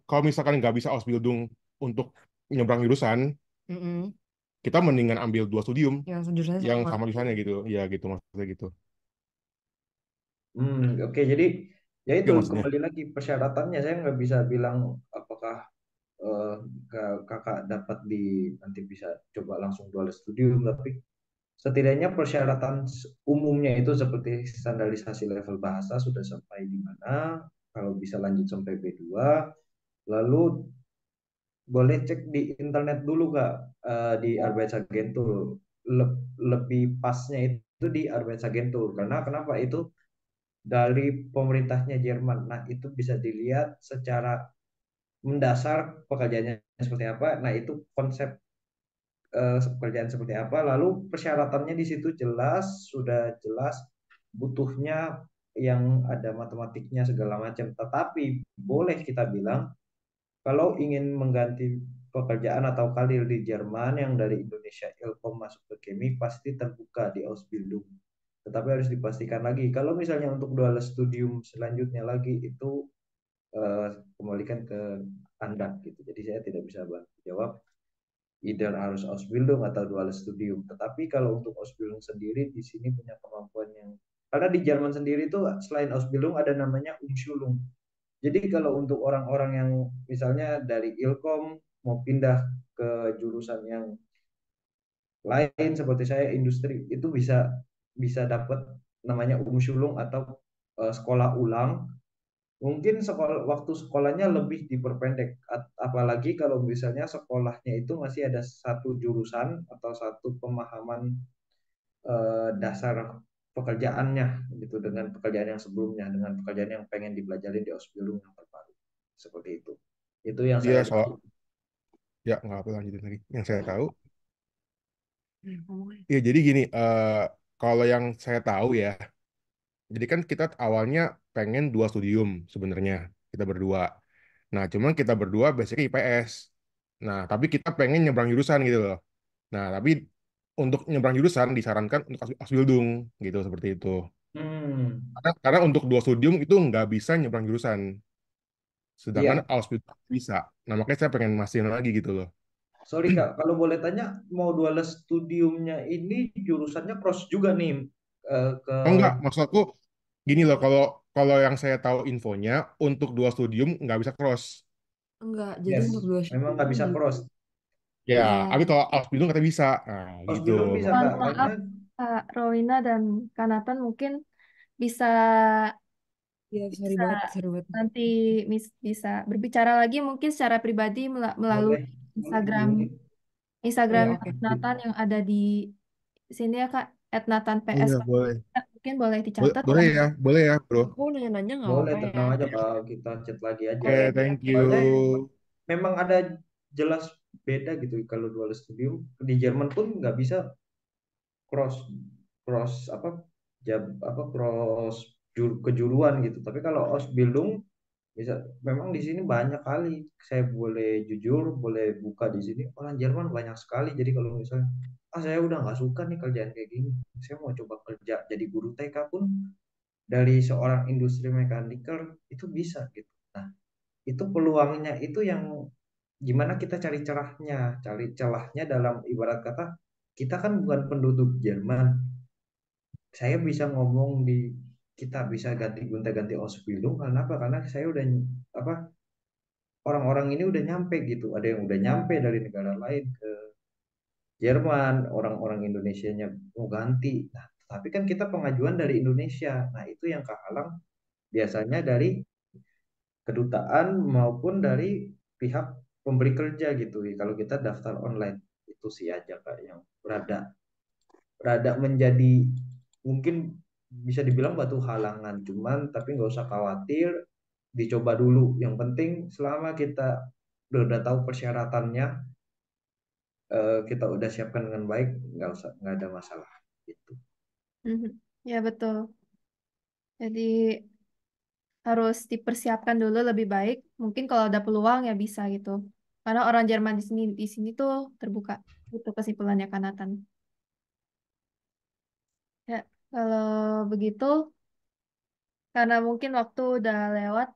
Kalau misalkan nggak bisa Ausbildung untuk nyebrang jurusan, mm-mm, kita mendingan ambil dua studium yang jurusannya yang sama. sama jurusannya gitu. Ya gitu maksudnya gitu. Oke jadi ya itu Itu maksudnya. kembali lagi persyaratannya saya nggak bisa bilang apakah eh, kakak dapat di nanti bisa coba langsung dual studium tapi setidaknya persyaratan umumnya itu seperti standarisasi level bahasa sudah sampai di mana, kalau bisa lanjut sampai B2, lalu boleh cek di internet dulu Kak, di Arbeitsagentur. Lebih pasnya itu di Arbeitsagentur. Karena kenapa itu dari pemerintahnya Jerman. Nah, itu bisa dilihat secara mendasar pekerjaannya seperti apa. Nah, itu konsep pekerjaan seperti apa, lalu persyaratannya di situ jelas, sudah jelas butuhnya yang ada matematiknya segala macam. Tetapi boleh kita bilang kalau ingin mengganti pekerjaan atau karir di Jerman yang dari Indonesia Ilkom masuk ke Kemi pasti terbuka di Ausbildung. Tetapi harus dipastikan lagi kalau misalnya untuk dual studium selanjutnya lagi itu kembalikan ke Anda gitu. Jadi saya tidak bisa bantu jawab either harus Ausbildung atau dual studium. Tetapi kalau untuk Ausbildung sendiri di sini punya kemampuan yang karena di Jerman sendiri itu selain Ausbildung ada namanya Umschulung. Jadi kalau untuk orang-orang yang misalnya dari Ilkom mau pindah ke jurusan yang lain seperti saya industri itu bisa bisa dapat namanya Umschulung atau sekolah ulang Mungkin waktu sekolahnya lebih diperpendek, apalagi kalau misalnya sekolahnya itu masih ada satu jurusan atau satu pemahaman dasar pekerjaannya gitu dengan pekerjaan yang sebelumnya, dengan pekerjaan yang pengen dipelajari di Ausbildung yang terbaru. Seperti itu. Itu yang saya Iya, soal tahu. ya nggak apa lanjutin lagi. Yang saya tahu, ya jadi gini, kalau yang saya tahu ya, jadi kan kita awalnya pengen dua studium sebenarnya kita berdua. Nah, cuman kita berdua basicnya IPS. Nah, tapi kita pengen nyebrang jurusan gitu loh. Nah, tapi untuk nyebrang jurusan disarankan untuk Asbildung gitu seperti itu. Hmm, Karena untuk dua studium itu nggak bisa nyebrang jurusan, sedangkan iya. Ausbildung bisa. Nah, makanya saya pengen mastiin lagi gitu loh. Sorry Kak, kalau boleh tanya, mau dual studiumnya ini jurusannya cross juga nih ke Oh enggak, maksud aku gini loh, kalau kalau yang saya tahu infonya untuk dua studium nggak bisa cross. Enggak, jadi yes, untuk dua memang nggak studium bisa bisa. cross. Ya, Iya, tapi kalau Ausbildung katanya bisa. Nah, gitu. Ausbildung bisa Mohon Kak, karena maaf, Kak Rowena dan Kanatan mungkin bisa iya, sorry bisa banget, sorry banget. nanti bisa berbicara lagi mungkin secara pribadi melalui boleh, boleh Instagram dihubungi. Oh ya, Instagram oke. Nathan yang ada di sini ya Kak @nathan_ps. Iya, boleh. Mungkin boleh Boleh, dicatat. boleh ya, bro. Aku nanya-nanya nggak Boleh, apa-apa ya. tenang aja Kak, kita chat lagi aja. Oke, thank Soalnya you. memang ada jelas beda gitu kalau dual studium. Di Jerman pun nggak bisa cross cross apa cross kejuruan gitu. Tapi kalau Ausbildung bisa, memang di sini banyak kali, saya boleh jujur, boleh buka di sini, orang Jerman banyak sekali. Jadi kalau misalnya saya udah nggak suka nih kerjaan kayak gini, saya mau coba kerja jadi guru TK pun dari seorang industri mechanical itu bisa gitu. Nah, itu peluangnya itu yang gimana kita cari cerahnya, cari celahnya. Dalam ibarat kata, kita kan bukan penduduk Jerman, saya bisa ngomong kita bisa ganti gonta-ganti Ausbildung karena apa? Karena saya udah apa, orang-orang ini udah nyampe gitu. Ada yang udah nyampe dari negara lain ke Jerman, orang-orang Indonesianya mau ganti. Nah, tapi kan kita pengajuan dari Indonesia. Nah, itu yang kehalang biasanya dari kedutaan maupun dari pihak pemberi kerja gitu. Kalau kita daftar online itu sih aja Kak yang rada rada menjadi, mungkin bisa dibilang batu halangan. Cuman tapi nggak usah khawatir, dicoba dulu. Yang penting selama kita udah tahu persyaratannya, kita udah siapkan dengan baik, nggak ada masalah gitu. Mhm. Ya betul. Jadi harus dipersiapkan dulu lebih baik. Mungkin kalau ada peluang ya bisa gitu. Karena orang Jerman di sini tuh terbuka. Itu kesimpulannya Kanatan. Ya, kalau begitu karena mungkin waktu udah lewat.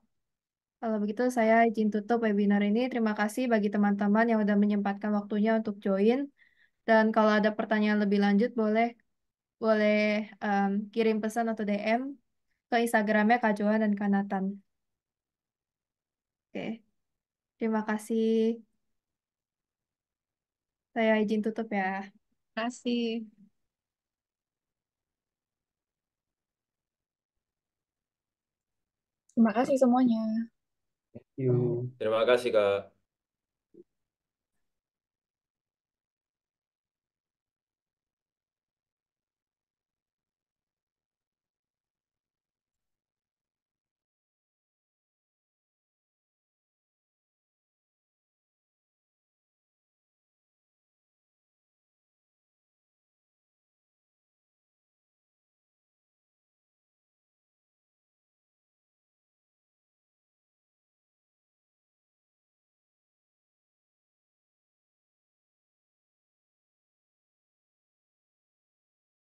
Kalau begitu saya izin tutup webinar ini. Terima kasih bagi teman-teman yang udah menyempatkan waktunya untuk join. Dan kalau ada pertanyaan lebih lanjut boleh boleh kirim pesan atau DM ke Instagramnya Kak Johan dan Kanatan. Oke, terima kasih. Saya izin tutup ya. Kasih. Terima kasih semuanya. Thank you. Terima kasih, Kak.